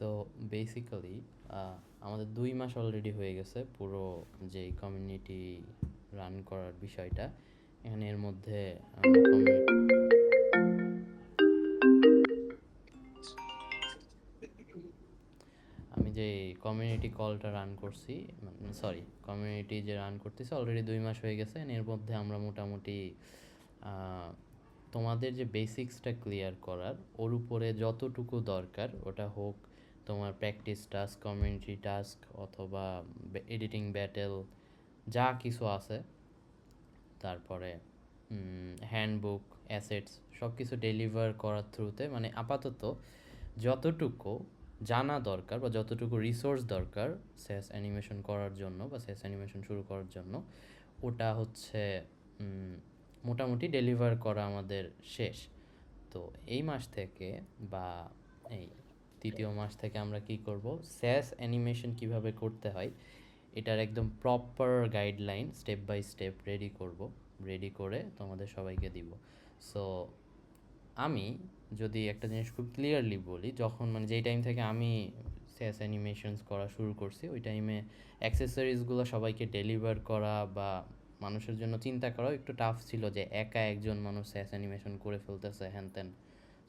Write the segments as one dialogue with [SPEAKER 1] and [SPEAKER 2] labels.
[SPEAKER 1] So basically আমাদের 2 মাস already হয়ে গেছে পুরো যে কমিউনিটি রান করার বিষয়টা। এখানে এর মধ্যে আমরা আমি যে কমিউনিটি কলটা রান করছি, সরি, কমিউনিটি যে রান করতেছি অলরেডি 2 মাস হয়ে গেছে। এর মধ্যে আমরা মোটামুটি আহ, তোমাদের যে বেসিক্সটা ক্লিয়ার করার, ওর উপরে যতটুকু দরকার, ওটা হোক তোমার প্র্যাকটিস টাস্ক, কমিউনিটি টাস্ক, অথবা এডিটিং ব্যাটেল, যা কিছু আছে, তারপরে হ্যান্ডবুক, অ্যাসেটস, সব কিছু ডেলিভার করার থ্রুতে, মানে আপাতত যতটুকু জানা দরকার বা যতটুকু রিসোর্স দরকার স্যাস অ্যানিমেশন করার জন্য বা স্যাস অ্যানিমেশন শুরু করার জন্য, ওটা হচ্ছে মোটামুটি ডেলিভার করা আমাদের শেষ। তো এই মাস থেকে বা এই তৃতীয় মাস থেকে আমরা কি করব, স্যাস অ্যানিমেশন কিভাবে করতে হয় এটার একদম proper guideline step by step ready করব। রেডি করে তোমাদের সবাইকে দিব। সো আমি যদি একটা জিনিস খুব ক্লিয়ারলি বলি, যখন মানে যেই টাইম থেকে আমি স্যাস অ্যানিমেশনস করা শুরু করছি, ওই টাইমে অ্যাক্সেসরিজগুলো সবাইকে ডেলিভার করা বা মানুষের জন্য চিন্তা করাও একটু টাফ ছিল, যে একা একজন মানুষ স্যাস অ্যানিমেশন করে ফেলতেছে হ্যান ত্যান।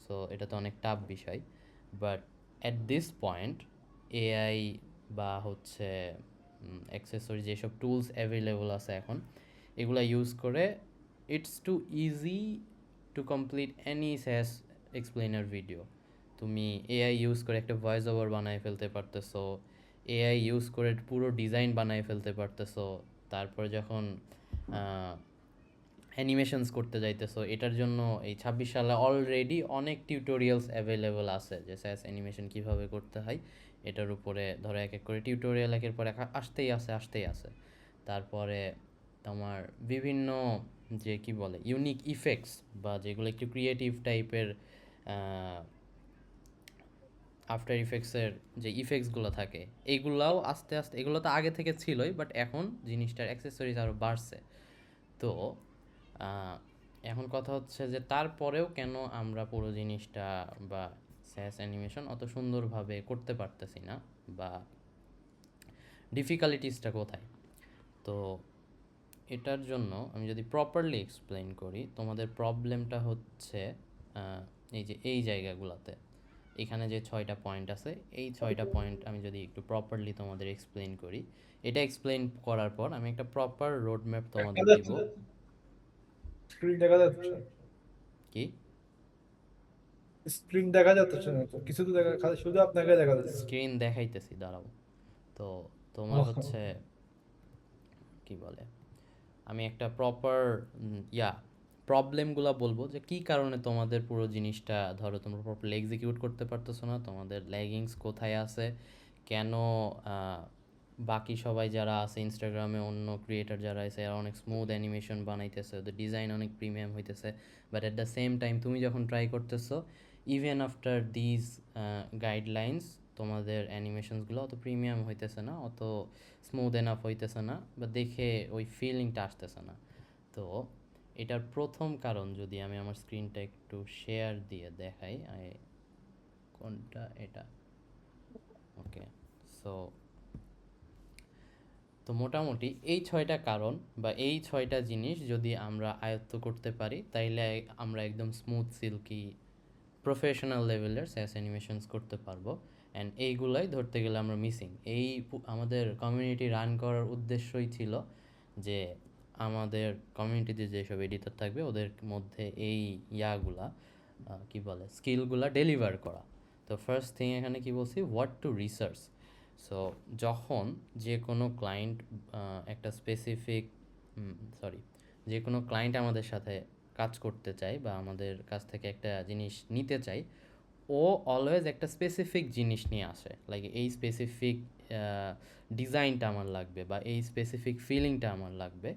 [SPEAKER 1] সো এটা তো অনেক টাফ বিষয়। But at this point AI বা হচ্ছে অ্যাক্সেসরি যেসব টুলস অ্যাভেলেবল আছে এখন, এগুলা ইউজ করে it's too easy to complete any SaaS explainer video. তুমি এআই ইউজ করে একটা ভয়েস ওভার বানায় ফেলতে পারতেছো, এআই ইউজ করে পুরো ডিজাইন বানায় ফেলতে পারতেছো। তারপরে যখন অ্যানিমেশনস করতে যাইতেছো, এটার জন্য এই 26 সালে অলরেডি অনেক টিউটোরিয়ালস অ্যাভেলেবল আছে যে স্যাস অ্যানিমেশন কীভাবে করতে হয়। এটার উপরে ধরো এক এক করে টিউটোরিয়াল একের পর এক আসতেই আছে। তারপরে তোমার বিভিন্ন যে কি বলে ইউনিক ইফেক্টস বা যেগুলো একটু ক্রিয়েটিভ টাইপের, আফটার ইফেক্টসের যে ইফেক্টসগুলো থাকে, এইগুলাও আস্তে আস্তে, এগুলো তো আগে থেকে ছিলই, বাট এখন জিনিসটার অ্যাক্সেসরিজ আরও বাড়ছে। তো আহ, এখন কথা হচ্ছে যে তারপরেও কেন আমরা পুরো জিনিসটা বা স্যাস অ্যানিমেশন অত সুন্দরভাবে করতে পারতেছি না, বা ডিফিকাল্টিসটা কোথায়। তো এটার জন্য আমি যদি প্রপারলি এক্সপ্লেন করি, তোমাদের প্রবলেমটা হচ্ছে আহ, এই যে এই জায়গাগুলোতে, এখানে যে 6টা পয়েন্ট আছে, এই 6টা পয়েন্ট আমি যদি একটু প্রপারলি তোমাদের এক্সপ্লেন করি, এটা এক্সপ্লেন করার পর আমি একটা প্রপার রোড ম্যাপ
[SPEAKER 2] দেখা
[SPEAKER 1] তোমাদের দিব।
[SPEAKER 2] যাচ্ছে না, স্ক্রিন দেখা যাচ্ছে না।
[SPEAKER 1] কি?
[SPEAKER 2] স্ক্রিন দেখা যাচ্ছে না তো, কিছু তো দেখা, খালি শুধু আপনাকে দেখা যাচ্ছে।
[SPEAKER 1] স্ক্রিন দেখাইতেছি, দাঁড়াও। তো তোমার
[SPEAKER 2] ওহ,
[SPEAKER 1] হচ্ছে কি বলে, আমি একটা প্রপার ইয়া প্রবলেমগুলো বলবো, যে কী কারণে তোমাদের পুরো জিনিসটা ধরো তোমরা প্রপারলি এক্সিকিউট করতে পারতেছো না, তোমাদের ল্যাগিংস কোথায় আছে, কেন আহ, বাকি সবাই যারা আছে ইনস্টাগ্রামে, অন্য ক্রিয়েটার যারা আছে, এরা অনেক স্মুথ অ্যানিমেশন বানাইতেছে, ওদের ডিজাইন অনেক প্রিমিয়াম হইতেছে, but at the same time তুমি যখন ট্রাই করতেছো, ইভেন আফটার দিজ গাইডলাইন্স, তোমাদের অ্যানিমেশনসগুলো অত প্রিমিয়াম হইতেছে না, অত স্মুথ এনাফ হইতেছে না, বা দেখে ওই ফিলিংটা আসতেছে না। তো এটার প্রথম কারণ, যদি আমি আমার স্ক্রিনটা একটু শেয়ার দিয়ে দেখাই, কোনটা এটা, ওকে। সো তো মোটামুটি এই 6টা কারণ বা এই 6টা জিনিস যদি আমরা আয়ত্ত করতে পারি, তাইলে আমরা একদম স্মুথ সিল্কি প্রফেশনাল লেভেলের স্যাস অ্যানিমেশনস করতে পারবো। অ্যান্ড এইগুলাই ধরতে গেলে আমরা মিসিং। আমাদের কমিউনিটি রান করার উদ্দেশ্যই ছিল যে আমাদের কমিউনিটিতে যেসব এডিটর থাকবে ওদের মধ্যে এই ইয়াগুলা কি বলে স্কিলগুলা ডেলিভার করা। তো ফার্স্ট থিং এখানে কি বলছি, হোয়াট টু রিসার্চ। সো যখন যে কোনো ক্লায়েন্ট একটা স্পেসিফিক, সরি, যে কোনো ক্লায়েন্ট আমাদের সাথে কাজ করতে চাই বা আমাদের কাছ থেকে একটা জিনিস নিতে চাই, ও অলওয়েজ একটা স্পেসিফিক জিনিস নিয়ে আসে, লাইক এই স্পেসিফিক ডিজাইনটা আমার লাগবে বা এই স্পেসিফিক ফিলিংটা আমার লাগবে।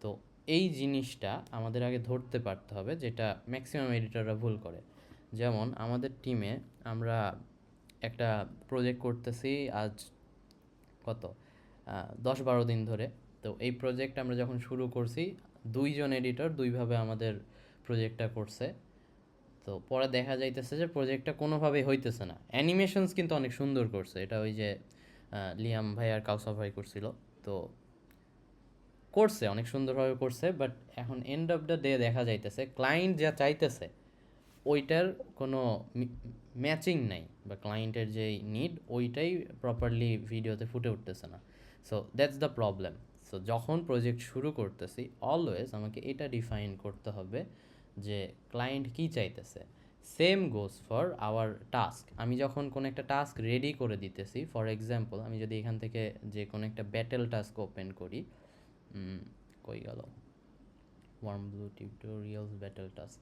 [SPEAKER 1] তো এই জিনিসটা আমাদের আগে ধরতে পারতে হবে, যেটা ম্যাক্সিমাম এডিটররা ভুল করে। যেমন আমাদের টিমে আমরা একটা প্রজেক্ট করতেছি আজ কত 10-12 দিন ধরে। তো এই প্রজেক্ট আমরা যখন শুরু করছি, 2জন এডিটর দুইভাবে আমাদের প্রজেক্টটা করছে। তো পরে দেখা যাইতেছে যে প্রজেক্টটা কোনোভাবেই হইতেছে না। অ্যানিমেশনস কিন্তু অনেক সুন্দর করছে, এটা ওই যে লিয়াম ভাই আর কাউসার ভাই করছিল। তো করছে, অনেক সুন্দরভাবে করছে, বাট এখন এন্ড অফ দ্য ডে দেখা যাইতেছে ক্লায়েন্ট যা চাইতেছে ওইটার কোনো ম্যাচিং নাই, বা ক্লায়েন্টের যে নিড ওইটাই প্রপারলি ভিডিওতে ফুটে উঠতেছে না। So that's the problem. So যখন প্রজেক্ট শুরু করতেছি অলওয়েজ আমাকে এটা ডিফাইন করতে হবে যে ক্লায়েন্ট কী চাইতেছে। Same goes for our task. আমি যখন কোনো একটা টাস্ক রেডি করে দিতেছি, ফর এক্সাম্পল আমি যদি এখান থেকে যে কোনো একটা ব্যাটেল টাস্ক ওপেন করি, কই গেল warm blue tutorials battle task.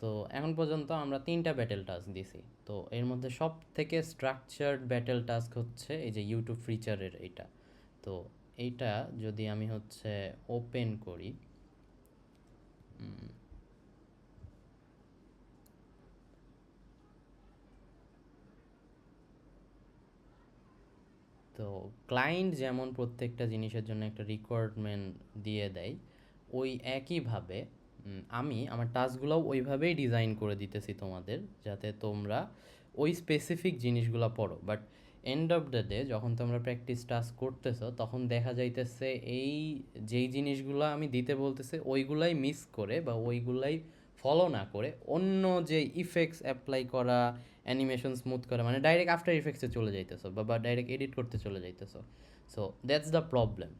[SPEAKER 1] তো এখন পর্যন্ত আমরা 3টা ব্যাটেল টাস্ক দিছি। তো এর মধ্যে সব থেকে স্ট্রাকচার্ড ব্যাটেল টাস্ক হচ্ছে এই যে ইউটিউব ফিচারের এইটা। তো এইটা যদি আমি হচ্ছে ওপেন করি, তো ক্লায়েন্ট যেমন প্রত্যেকটা জিনিসের জন্য একটা রিকোয়ারমেন্ট দিয়ে দেয়, ওই একইভাবে আমি আমার টাস্কগুলোও ওইভাবেই ডিজাইন করে দিতেছি তোমাদের, যাতে তোমরা ওই স্পেসিফিক জিনিসগুলো পড়ো। But end of the day যখন তোমরা প্র্যাকটিস টাস্ক করতেছো তখন দেখা যাইতেছে এই যেই জিনিসগুলো আমি দিতে বলতেছে ওইগুলাই মিস করে বা ওইগুলাই ফলো না করে অন্য যে ইফেক্টস অ্যাপ্লাই করা, অ্যানিমেশন স্মুথ করা, মানে ডাইরেক্ট আফটার ইফেক্টসে চলে যাইতেছো বা ডাইরেক্ট এডিট করতে চলে যাইতেছো। So that's the problem.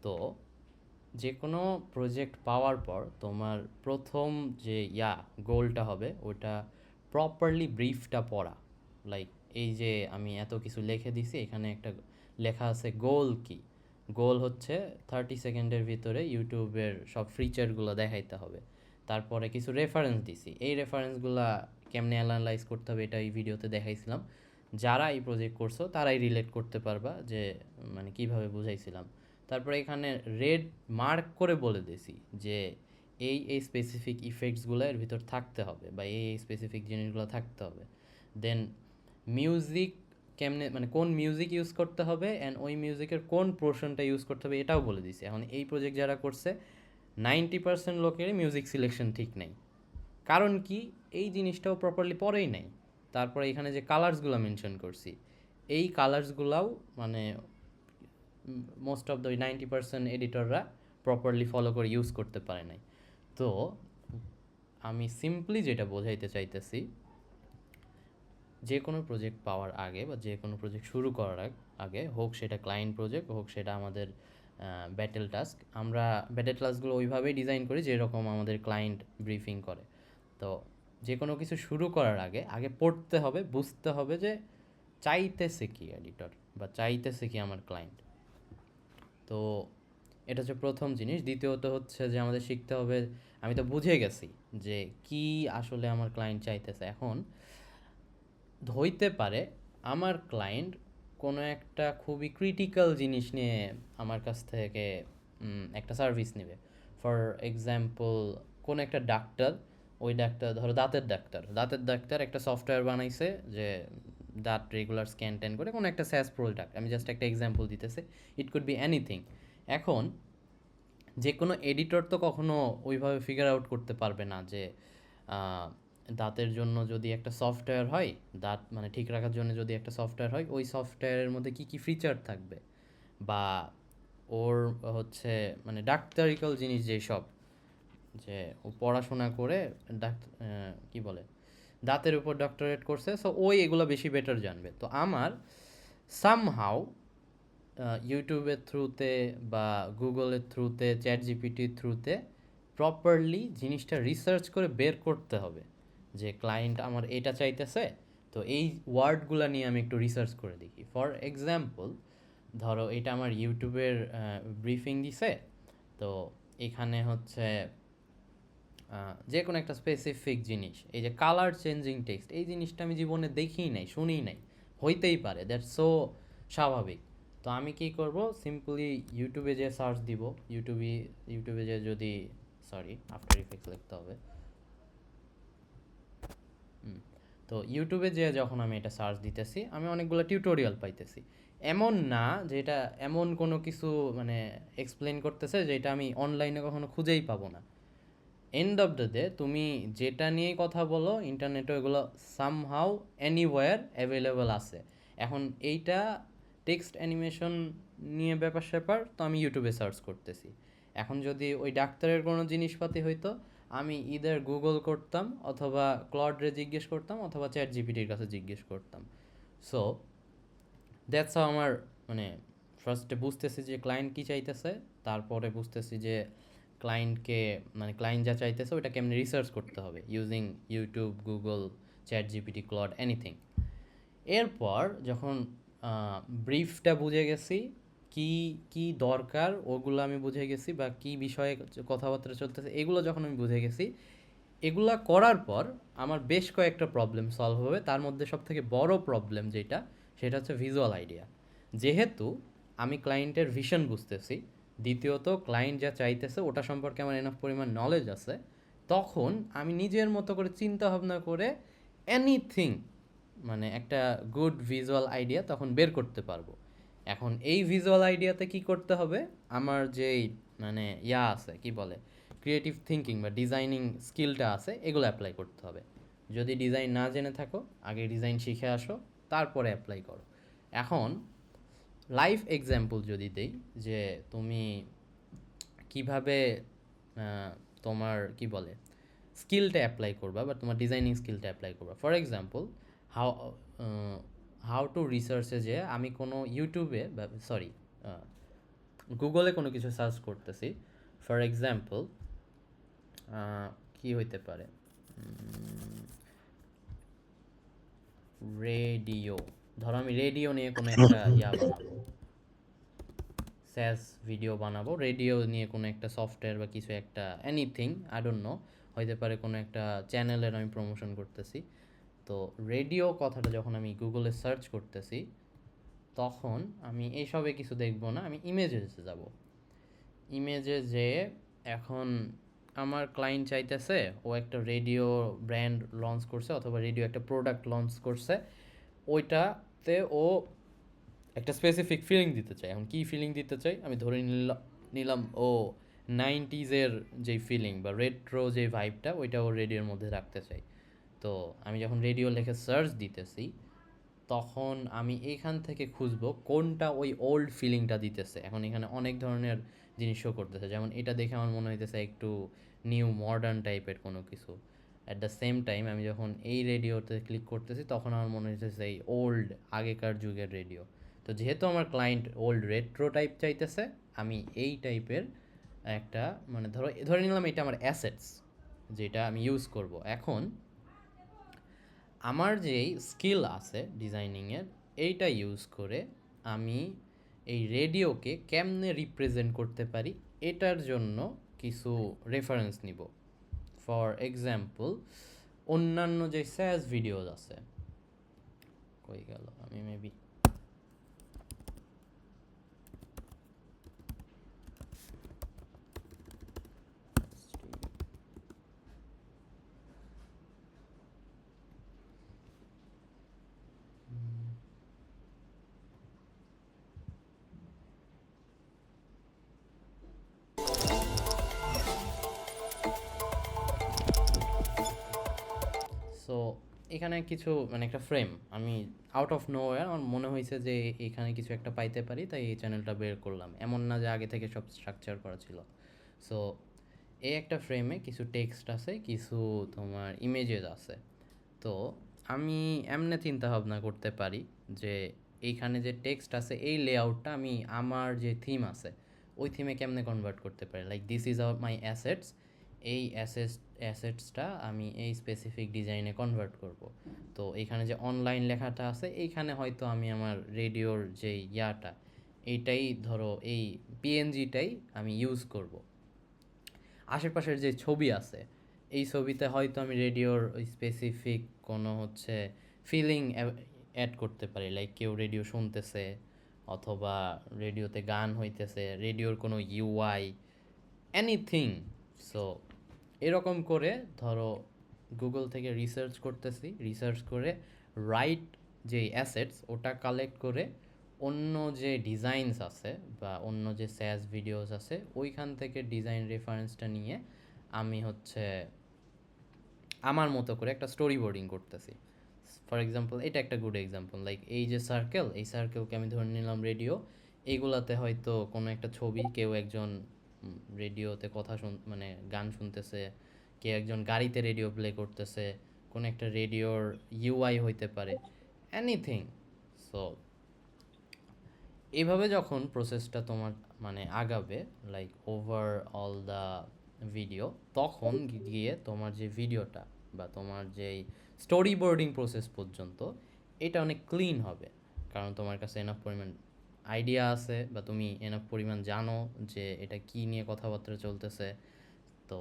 [SPEAKER 1] তো যে কোনো প্রজেক্ট পাওয়ার পর তোমার প্রথম যে গোলটা হবে ওটা প্রপারলি ব্রিফটা পড়া। লাইক এই যে আমি এত কিছু লিখে দিছি, এখানে একটা লেখা আছে গোল কি। গোল হচ্ছে 30 সেকেন্ডের ভিতরে ইউটিউবের সব ফিচারগুলো দেখাইতে হবে। তারপরে কিছু রেফারেন্স দিছি, এই রেফারেন্সগুলো কেমনে অ্যানালাইজ করতে হবে এটা এই ভিডিওতে দেখাইছিলাম। যারা এই প্রজেক্ট করছো তারাই রিলেট করতে পারবা যে মানে কিভাবে বুঝাইছিলাম। তারপরে এখানে রেড মার্ক করে বলে দিছি যে এই স্পেসিফিক ইফেক্টসগুলো এর ভিতর থাকতে হবে, বা এই স্পেসিফিক জিনিসগুলো থাকতে হবে। দেন মিউজিক কেমনে, মানে কোন মিউজিক ইউজ করতে হবে অ্যান্ড ওই মিউজিকের কোন পোর্শনটা ইউজ করতে হবে এটাও বলে দিছি। এখন এই প্রজেক্ট যারা করছে 90% লোকেরই মিউজিক সিলেকশন ঠিক নেই। কারণ কি, এই জিনিসটাও প্রপারলি পড়েই নাই। তারপরে এখানে যে কালার্সগুলো মেনশন করছি, এই কালার্সগুলাও মানে মোস্ট অফ দ্য 90% এডিটররা প্রপারলি ফলো করে ইউজ করতে পারে নাই। তো আমি সিম্পলি যেটা বোঝাইতে চাইতেছি, যে কোনো প্রজেক্ট পাওয়ার আগে বা যে কোনো প্রজেক্ট শুরু করার আগে, হোক সেটা ক্লায়েন্ট প্রজেক্ট হোক সেটা আমাদের ব্যাটেল টাস্ক, আমরা ব্যাটেল টাস্কগুলো ওইভাবেই ডিজাইন করি যেরকম আমাদের ক্লায়েন্ট ব্রিফিং করে। তো যে কোনো কিছু শুরু করার আগে আগে পড়তে হবে, বুঝতে হবে যে চাইতেছে কি এডিটর বা চাইতেছে কি আমার ক্লায়েন্ট। তো এটা হচ্ছে প্রথম জিনিস। দ্বিতীয়ত হচ্ছে যে আমাদের শিখতে হবে, আমি তো বুঝে গেছি যে কি আসলে আমার ক্লায়েন্ট চাইতেছে। এখন হইতে পারে আমার ক্লায়েন্ট কোনো একটা খুবই ক্রিটিক্যাল জিনিস নিয়ে আমার কাছ থেকে একটা সার্ভিস নেবে। ফর এক্সাম্পল কোনো একটা ডাক্তার, ওই ডাক্তার ধরো দাঁতের ডাক্তার একটা সফটওয়্যার বানাইছে যে দাঁত রেগুলার স্ক্যান ট্যান করে, কোনো একটা স্যাস প্রোডাক্ট, আমি জাস্ট একটা এক্সাম্পল দিতেছি, ইট কুড বি এনিথিং। এখন যে কোনো এডিটর তো কখনো ওইভাবে ফিগার আউট করতে পারবে না যে দাঁতের জন্য যদি একটা সফটওয়্যার হয়, দাঁত মানে ঠিক রাখার জন্য যদি একটা সফটওয়্যার হয়, ওই সফটওয়্যারের মধ্যে কী কী ফিচার থাকবে, বা ওর হচ্ছে মানে ডাক্তারিক্যাল জিনিস যেই সব, যে ও পড়াশোনা করে কী বলে দাঁতের উপর ডক্টরেট করছে, সো ওই এগুলো বেশি বেটার জানবে। তো আমার সামহাউ ইউটিউবের থ্রুতে বা গুগলের থ্রুতে, চ্যাট জিপিটির থ্রুতে প্রপারলি জিনিসটা রিসার্চ করে বের করতে হবে যে ক্লায়েন্ট আমার এটা চাইতেছে। তো এই ওয়ার্ডগুলো নিয়ে আমি একটু রিসার্চ করে দেখি। ফর এক্সাম্পল ধরো এটা আমার ইউটিউবের ব্রিফিং দিছে, তো এখানে হচ্ছে যে কোনো একটা স্পেসিফিক জিনিস, এই যে কালার চেঞ্জিং টেক্সট, এই জিনিসটা আমি জীবনে দেখিই নাই, শুনিই নাই, হইতেই পারে, দ্যাটস সো স্বাভাবিক। তো আমি কী করব, সিম্পলি ইউটিউবে যে সার্চ দিব, ইউটিউবে যে যদি আফটার ইফেক্টস লিখতে হবে। তো ইউটিউবে যে যখন আমি এটা সার্চ দিতেছি আমি অনেকগুলো টিউটোরিয়াল পাইতেছি। এমন না যে এটা এমন কোনো কিছু মানে এক্সপ্লেন করতেছে যেটা আমি অনলাইনে কখনো খুঁজেই পাবো না। এন্ড অফ দ্য ডে তুমি যেটা নিয়ে কথা বলো ইন্টারনেটে ওইগুলো সামহাউ এনিওয়্যার অ্যাভেলেবল আছে। এখন এইটা টেক্সট অ্যানিমেশন নিয়ে ব্যাপার স্যাপার, তো আমি ইউটিউবে সার্চ করতেছি। এখন যদি ওই ডাক্তারের কোনো জিনিসপাতি হইতো, আমি ইদার গুগল করতাম অথবা ক্লডরে জিজ্ঞেস করতাম অথবা চ্যাট জিপিটির কাছে জিজ্ঞেস করতাম। সো দ্যাটস হাউ আমার মানে ফার্স্টে বুঝতেছি যে ক্লায়েন্ট কী চাইতেছে, তারপরে বুঝতেছি যে ক্লায়েন্টকে মানে ক্লায়েন্ট যা চাইতেছে ওইটা কেমনি রিসার্চ করতে হবে using YouTube, Google, chat GPT, Claude, anything. এরপর যখন ব্রিফটা বুঝে গেছি, কি কি দরকার ওগুলো আমি বুঝে গেছি, বা কি বিষয়ে কথাবার্তা চলতেছে এগুলো যখন আমি বুঝে গেছি, এগুলা করার পর আমার বেশ কয়েকটা প্রবলেম সলভ হবে। তার মধ্যে সবথেকে বড় প্রবলেম যেটা, সেটা হচ্ছে ভিজুয়াল আইডিয়া। যেহেতু আমি ক্লায়েন্টের ভিশন বুঝতেছি, দ্বিতীয়ত ক্লায়েন্ট যা চাইতেছে ওটা সম্পর্কে আমার এনাফ পরিমাণ নলেজ আছে, তখন আমি নিজের মতো করে চিন্তা ভাবনা করে এনিথিং মানে একটা গুড ভিজুয়াল আইডিয়া তখন বের করতে পারবো। এখন এই ভিজুয়াল আইডিয়াতে কি করতে হবে, আমার যেই মানে আছে কি বলে ক্রিয়েটিভ থিঙ্কিং বা ডিজাইনিং স্কিলটা আছে, এগুলো অ্যাপ্লাই করতে হবে। যদি ডিজাইন না জেনে থাকো, আগে ডিজাইন শিখে আসো, তারপরে অ্যাপ্লাই করো। এখন লাইফ এক্সাম্পল যদি দেই, যে তুমি কিভাবে তোমার কি বলে স্কিলটা অ্যাপ্লাই করবা বা তোমার ডিজাইনিং স্কিলটা অ্যাপ্লাই করবা। For example, how how to রিসার্চে যে আমি কোনো ইউটিউবে বা সরি গুগলে কোনো কিছু সার্চ করতেছি। ফর এক্সাম্পল কি হইতে পারে, রেডিও, ধরো আমি রেডিও নিয়ে কোনো একটা বানাবো, স্যাস ভিডিও বানাবো রেডিও নিয়ে, কোনো একটা সফটওয়্যার বা কিছু একটা এনিথিং, আই ডোন্ট নো, হইতে পারে কোনো একটা চ্যানেলের আমি প্রমোশন করতেছি। তো রেডিও কথাটা যখন আমি গুগলে সার্চ করতেছি, তখন আমি এইসবে কিছু দেখবো না, আমি ইমেজেসে যাব। ইমেজে যে এখন আমার ক্লায়েন্ট চাইতেছে ও একটা রেডিও ব্র্যান্ড লঞ্চ করছে অথবা রেডিও একটা প্রোডাক্ট লঞ্চ করছে, ওইটাতে ও একটা স্পেসিফিক ফিলিং দিতে চাই। এখন কী ফিলিং দিতে চাই, আমি ধরে নিলাম ও 90s-এর যেই ফিলিং বা রেট্রো যে ভাইবটা, ওইটা ও রেডিওর মধ্যে রাখতে চাই। তো আমি যখন রেডিও লিখে সার্চ দিতেছি, তখন আমি এইখান থেকে খুঁজবো কোনটা ওই ওল্ড ফিলিংটা দিতেছে। এখন এখানে অনেক ধরনের জিনিস শো করতেছে, যেমন এটা দেখে আমার মনে হইতেছে একটু নিউ মডার্ন টাইপের কোনো কিছু। অ্যাট দ্য সেম টাইম আমি যখন এই রেডিওতে ক্লিক করতেছি, তখন আমার মনে হইতেছে এই ওল্ড আগেকার যুগের রেডিও। তো যেহেতু আমার ক্লায়েন্ট ওল্ড রেট্রো টাইপ চাইতেছে, আমি এই টাইপের একটা মানে ধরে নিলাম এটা আমার অ্যাসেটস যেটা আমি ইউজ করব। এখন আমার যেই স্কিল আছে ডিজাইনিংয়ের, এইটা ইউজ করে আমি এই রেডিওকে কেমনে রিপ্রেজেন্ট করতে পারি, এটার জন্য কিছু রেফারেন্স নিব। ফর এক্সাম্পল, অন্যান্য যে স্যাস ভিডিওস আছে, কই গেল, আমি মেবি সো এখানে কিছু মানে একটা ফ্রেম আমি আউট অফ নোওয়্যার আমার মনে হয়েছে যে এখানে কিছু একটা পাইতে পারি, তাই এই চ্যানেলটা বের করলাম। এমন না যে আগে থেকে সব স্ট্রাকচার করা ছিল। সো এই একটা ফ্রেমে কিছু টেক্সট আছে, কিছু তোমার ইমেজেস আছে। তো আমি এমনি চিন্তা ভাবনা করতে পারি যে এইখানে যে টেক্সট আছে এই লেআউটটা আমি আমার যে থিম আছে ওই থিমে কেমনে কনভার্ট করতে পারি। Like this is my assets, এই অ্যাসেটসটা আমি এই স্পেসিফিক ডিজাইনে কনভার্ট করব। তো এইখানে যে অনলাইন লেখাটা আছে, এইখানে হয়তো আমি আমার রেডিওর যে এইটাই ধরো এই পিএনজিটাই আমি ইউজ করব। আশেপাশের যে ছবি আছে, এই ছবিতে হয়তো আমি রেডিওর ওই স্পেসিফিক কোনো হচ্ছে ফিলিং অ্যাড করতে পারি, লাইক কেউ রেডিও শুনতেছে অথবা রেডিওতে গান হইতেছে, রেডিওর কোনো ইউআই, এনিথিং। সো এরকম করে ধরো গুগল থেকে রিসার্চ করতেছি, রিসার্চ করে রাইট যে অ্যাসেটস ওটা কালেক্ট করে অন্য যে ডিজাইনস আছে বা অন্য যে স্যাস ভিডিওস আছে ওইখান থেকে ডিজাইন রেফারেন্সটা নিয়ে আমি হচ্ছে আমার মতো করে একটা স্টোরি বোর্ডিং করতেছি। ফর এক্সাম্পল এটা একটা গুড এক্সাম্পল, লাইক এই যে সার্কেল, এই সার্কেলকে আমি ধরে নিলাম রেডিও। এইগুলাতে হয়তো কোনো একটা ছবি, কেউ একজন রেডিওতে কথা মানে গান শুনতেছে, কেউ একজন গাড়িতে রেডিও প্লে করতেছে, কোনো একটা রেডিওর ইউআই হইতে পারে, এনিথিং। সো এইভাবে যখন প্রসেসটা তোমার মানে আগাবে, like over all the video, তখন গিয়ে তোমার যে ভিডিওটা বা তোমার যেই স্টোরি বোর্ডিং প্রসেস পর্যন্ত এটা অনেক ক্লিন হবে। কারণ তোমার কাছে এনাফ পরিমাণ আইডিয়া আছে, বা তুমি এনাফ পরিমাণ জানো যে এটা কী নিয়ে কথাবার্তা চলতেছে। তো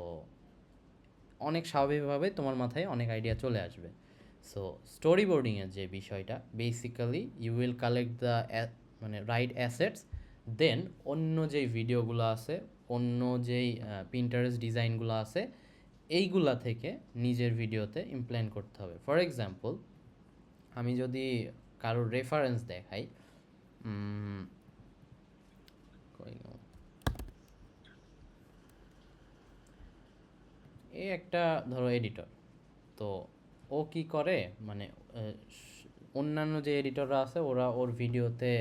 [SPEAKER 1] অনেক স্বাভাবিকভাবে তোমার মাথায় অনেক আইডিয়া চলে আসবে। সো স্টোরি বোর্ডিংয়ের যে বিষয়টা, basically you will collect the মানে রাইট অ্যাসেটস, দেন অন্য যেই ভিডিওগুলো আছে, অন্য যেই পিন্টারেস্ট ডিজাইনগুলো আছে, এইগুলা থেকে নিজের ভিডিওতে ইমপ্লিমেন্ট করতে হবে। ফর এক্সাম্পল, আমি যদি কারোর রেফারেন্স দেখাই, কই গেল? এই একটা ধরো এডিটর, তো ও কি করে মানে অন্যান্য যে এডিটররা আছে ওরা ওর ভিডিওতে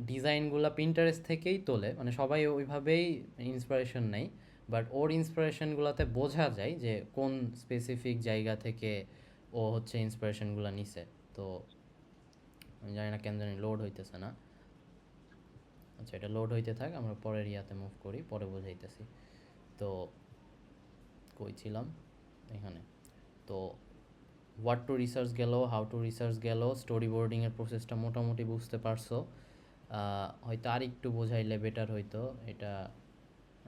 [SPEAKER 1] ডিজাইনগুলো পিন্টারেস্ট থেকেই তোলে, মানে সবাই ওইভাবেই ইন্সপিরেশন নেয়। বাট ওর ইন্সপিরেশনগুলোতে বোঝা যায় যে কোন স্পেসিফিক জায়গা থেকে ও হচ্ছে ইন্সপিরেশনগুলো নিছে। তো আমি জানি না কেন জানি লোড হইতেছে না। আচ্ছা, এটা লোড হইতে থাক, আমরা পরের ইয়াতে মুভ করি, পরে বোঝাইতেছি। তো কই ছিলাম? এখানে। তো হোয়াট টু রিসার্চ গেল, হাউ টু রিসার্চ গেল, স্টোরি বোর্ডিংয়ের প্রসেসটা মোটামুটি বুঝতে পারছো। হয়তো আর একটু বোঝাইলে বেটার হইতো এটা।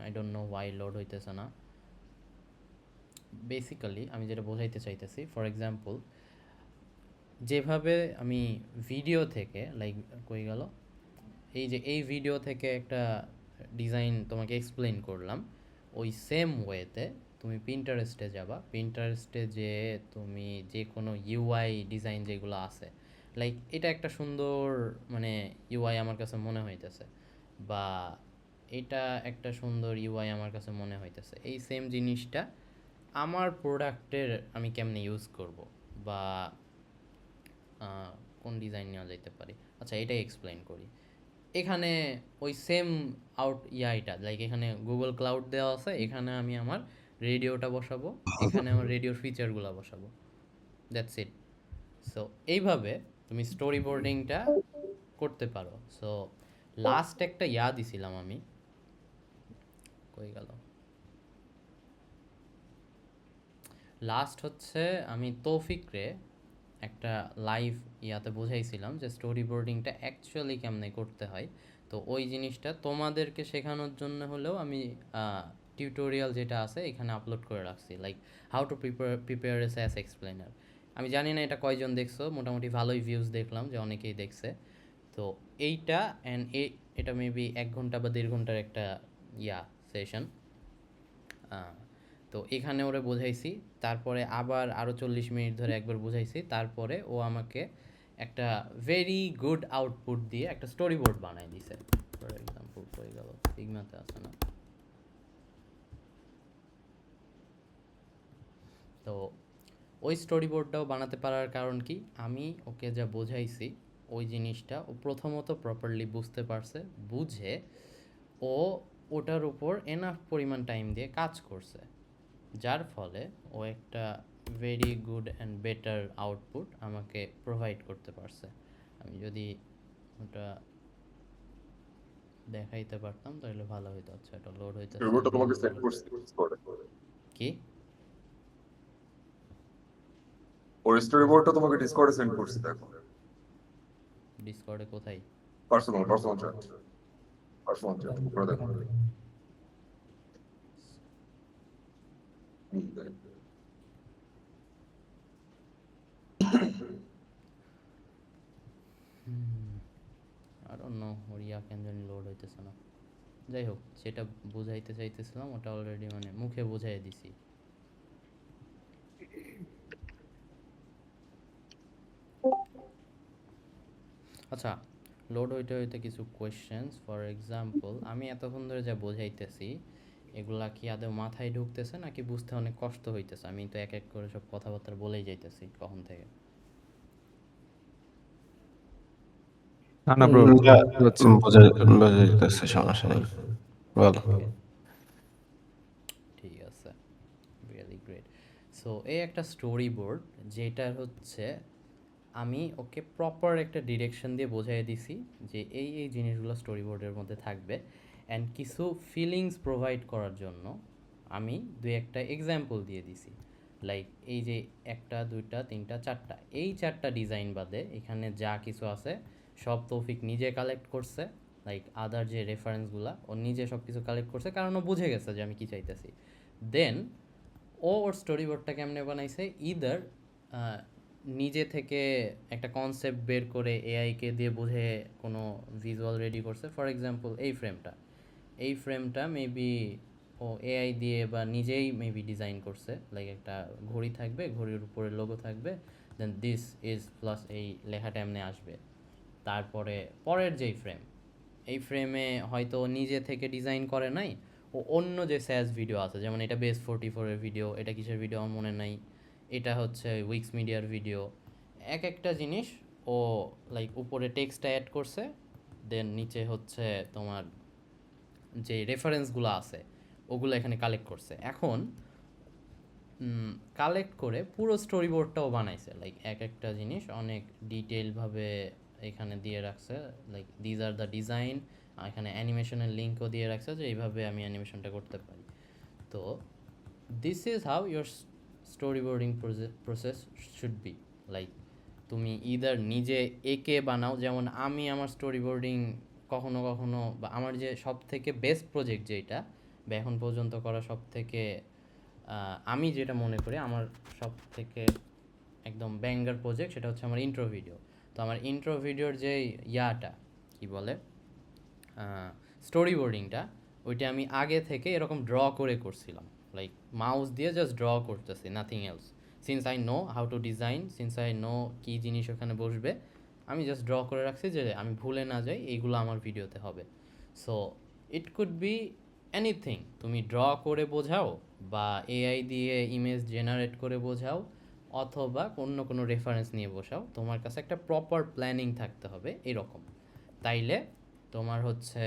[SPEAKER 1] I don't know Y load হইতেছে না। বেসিক্যালি আমি যেটা বোঝাইতে চাইতেছি, ফর এক্সাম্পল, যেভাবে আমি ভিডিও থেকে, লাইক কই গেল, এই যে এই ভিডিও থেকে একটা ডিজাইন তোমাকে এক্সপ্লেন করলাম, ওই সেম ওয়েতে তুমি পিন্টারেস্টে যাবা। পিন্টারেস্টে যে তুমি যে কোনো ইউআই ডিজাইন যেগুলো আছে, লাইক এটা একটা সুন্দর মানে ইউআই আমার কাছে মনে হইতেছে, বা এটা একটা সুন্দর ইউআই আমার কাছে মনে হইতেছে, এই সেম জিনিসটা আমার প্রোডাক্টের আমি কেমনে ইউজ করব, বা কোন ডিজাইন নেওয়া যাইতে পারে, আচ্ছা এটাই এক্সপ্লেন করি। এখানে ওই সেম এটা লাইক এখানে গুগল ক্লাউড দেওয়া আছে, এখানে আমি আমার রেডিওটা বসাবো, এখানে আমার রেডিওর ফিচারগুলো বসাবো, দ্যাটস ইট। সো এইভাবে তুমি স্টোরি বোর্ডিংটা করতে পারো। সো লাস্ট একটা দিছিলাম আমি, কই গেল, লাস্ট হচ্ছে আমি তৌফিকরে একটা লাইভ ইয়াতে বোঝাইছিলাম যে স্টোরি বোর্ডিংটা অ্যাকচুয়ালি কেমনে করতে হয়। তো ওই জিনিসটা তোমাদেরকে শেখানোর জন্য হলেও আমি টিউটোরিয়াল যেটা আছে এখানে আপলোড করে রাখছি, like how to prepare a SaaS explainer. আমি জানি না এটা কয়জন দেখছো, মোটামুটি ভালোই ভিউজ দেখলাম যে অনেকেই দেখছে। তো এইটা অ্যান্ড এটা মেবি 1 ঘন্টা বা 1.5 ঘন্টার একটা সেশন। তো এখানে ওরে বোঝাইছি, তারপরে আবার আরও 40 মিনিট ধরে একবার বোঝাইছি, তারপরে ও আমাকে একটা ভেরি গুড আউটপুট দিয়ে একটা স্টোরি বোর্ড বানাই দিছে। ফর এক্সাম্পল হয়ে গেল, ফিগমাতে আছে না? তো ওই স্টোরি বোর্ডটাও বানাতে পারার কারণ কি, আমি ওকে যা বোঝাইছি ওই জিনিসটা ও প্রথমত প্রপারলি বুঝতে পারছে, বুঝে ও ওটার উপর এনাফ পরিমাণ টাইম দিয়ে কাজ করছে, যার ফলে ও একটা very good and better output আমাকে প্রোভাইড করতে পারছে। আমি যদি ওটা দেখাইতে পারতাম তাহলে ভালো হইতো। আচ্ছা, এটা লোড হইতেছে,
[SPEAKER 3] রিমোটটা তোমাকে সেট করছি ডিসকর্ডে।
[SPEAKER 1] কি
[SPEAKER 3] ওর স্টোরি বোর্ডটা তোমাকে ডিসকর্ডে সেন্ড করছি, দেখো।
[SPEAKER 1] ডিসকর্ডে কোথায়?
[SPEAKER 3] Personal personal chat, personal chat উপরে দেখো।
[SPEAKER 1] আর অন্য ওরিয়া কেন জানি লোড হইতেছে না। যাই হোক, যেটা বুঝাইতে চাইতেছিলাম ওটা অলরেডি মানে মুখে বুঝাই দিছি। আচ্ছা, লোড হইতে হইতে কিছু কোয়েশ্চেন্স, ফর এক্সাম্পল আমি এতক্ষণ ধরে যা বোঝাইতেছি এগুলা কি আদৌ মাথায় ঢুকতেছে নাকি বুঝতে অনেক কষ্ট হইতেছে? আমি তো এক এক করে সব কথাবার্তা বলেই যাইতেছি কখন থেকে।
[SPEAKER 4] না না ব্রো,
[SPEAKER 5] যা
[SPEAKER 4] হচ্ছে
[SPEAKER 5] বোঝা বোঝা যেতেছে, সমস্যা নেই, বলো।
[SPEAKER 1] ওকে, ঠিক আছে, রিয়েলি গ্রেট। সো এই একটা স্টোরি বোর্ড, যেটা হচ্ছে আমি ওকে প্রপার একটা ডিরেকশন দিয়ে বোঝাই দিছি যে এই এই জিনিসগুলো স্টোরি বোর্ডের মধ্যে থাকবে, অ্যান্ড কিছু ফিলিংস প্রোভাইড করার জন্য আমি দুই একটা এক্সাম্পল দিয়ে দিছি। লাইক এই যে একটা দুইটা তিনটা চারটা, এই চারটা ডিজাইন বাদে এখানে যা কিছু আছে সব তৌফিক নিজে কালেক্ট করছে। লাইক আদার যে রেফারেন্সগুলো ও নিজে সব কিছু কালেক্ট করছে, কারণ ও বুঝে গেছে যে আমি কী চাইতেছি। দেন ও ওর স্টোরি বোর্ডটা কেমনে বানাইছে, ইদার নিজে থেকে একটা কনসেপ্ট বের করে এআইকে দিয়ে বুঝে কোনো ভিজুয়াল রেডি করছে। ফর এক্সাম্পল এই ফ্রেমটা মেবি ও এআই দিয়ে বা নিজেই মেবি ডিজাইন করছে। লাইক একটা ঘড়ি থাকবে, ঘড়ির উপরে লোগো থাকবে, দেন দিস ইজ প্লাস এই লেখাটা এমনি আসবে। তারপরে পরের যেই ফ্রেম, এই ফ্রেমে হয়তো ও নিজে থেকে ডিজাইন করে নাই, ও অন্য যে স্যাজ ভিডিও আছে, যেমন এটা বেস 44-এর ভিডিও, এটা কিসের ভিডিও আমার মনে নাই, এটা হচ্ছে উইক্স মিডিয়ার ভিডিও, এক একটা জিনিস ও লাইক উপরে টেক্সটটা অ্যাড করছে, দেন নিচে হচ্ছে তোমার যে রেফারেন্সগুলো আছে ওগুলো এখানে কালেক্ট করছে। এখন কালেক্ট করে পুরো স্টোরি বোর্ডটাও বানাইছে, লাইক এক একটা জিনিস অনেক ডিটেলভাবে এখানে দিয়ে রাখছে। Like these are the design, এখানে অ্যানিমেশনের লিঙ্কও দিয়ে রাখছে যে এইভাবে আমি অ্যানিমেশনটা করতে পারি। তো this is how your story boarding process should be. Like তুমি ইদার নিজে এঁকে বানাও, যেমন আমি আমার স্টোরি বোর্ডিং কখনো কখনো, বা আমার যে সব থেকে বেস্ট প্রজেক্ট যেটা বা এখন পর্যন্ত করা সব থেকে আমি যেটা মনে করি আমার সব থেকে একদম ব্যাঙ্গার প্রজেক্ট, সেটা হচ্ছে আমার ইন্ট্রো ভিডিও। তো আমার ইন্ট্রো ভিডিওর যে ইয়াটা কি বলে, স্টোরি বোর্ডিংটা, ওইটা আমি আগে থেকে এরকম ড্র করে করছিলাম। লাইক মাউস দিয়ে জাস্ট ড্র করতেছি, nothing else. Since I know how to design, since I know কী জিনিস ওখানে বসবে, আমি জাস্ট ড্র করে রাখছি যে আমি ভুলে না যাই এইগুলো আমার ভিডিওতে হবে। So it could be anything, তুমি ড্র করে বোঝাও বা এআই দিয়ে ইমেজ জেনারেট করে বোঝাও, অথবা অন্য কোনো রেফারেন্স নিয়ে বসাও, তোমার কাছে একটা প্রপার প্ল্যানিং থাকতে হবে এরকম। তাইলে তোমার হচ্ছে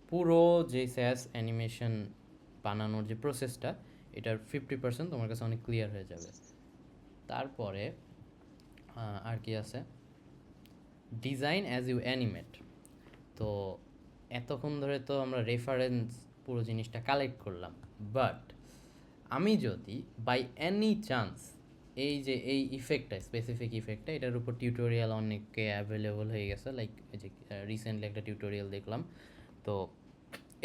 [SPEAKER 1] পুরো যে স্যাস অ্যানিমেশন বানানোর যে প্রসেসটা, এটার 50% তোমার কাছে অনেক ক্লিয়ার হয়ে যাবে। তারপরে আর কি আছে, ডিজাইন অ্যাজ ইউ অ্যানিমেট। তো এতক্ষণ ধরে তো আমরা রেফারেন্স পুরো জিনিসটা কালেক্ট করলাম, বাট আমি যদি বাই এনি চান্স এই যে এই ইফেক্টটা, স্পেসিফিক ইফেক্টটা, এটার উপর টিউটোরিয়াল অনেকে অ্যাভেলেবল হয়ে গেছে, লাইক এই যে রিসেন্টলি একটা টিউটোরিয়াল দেখলাম। তো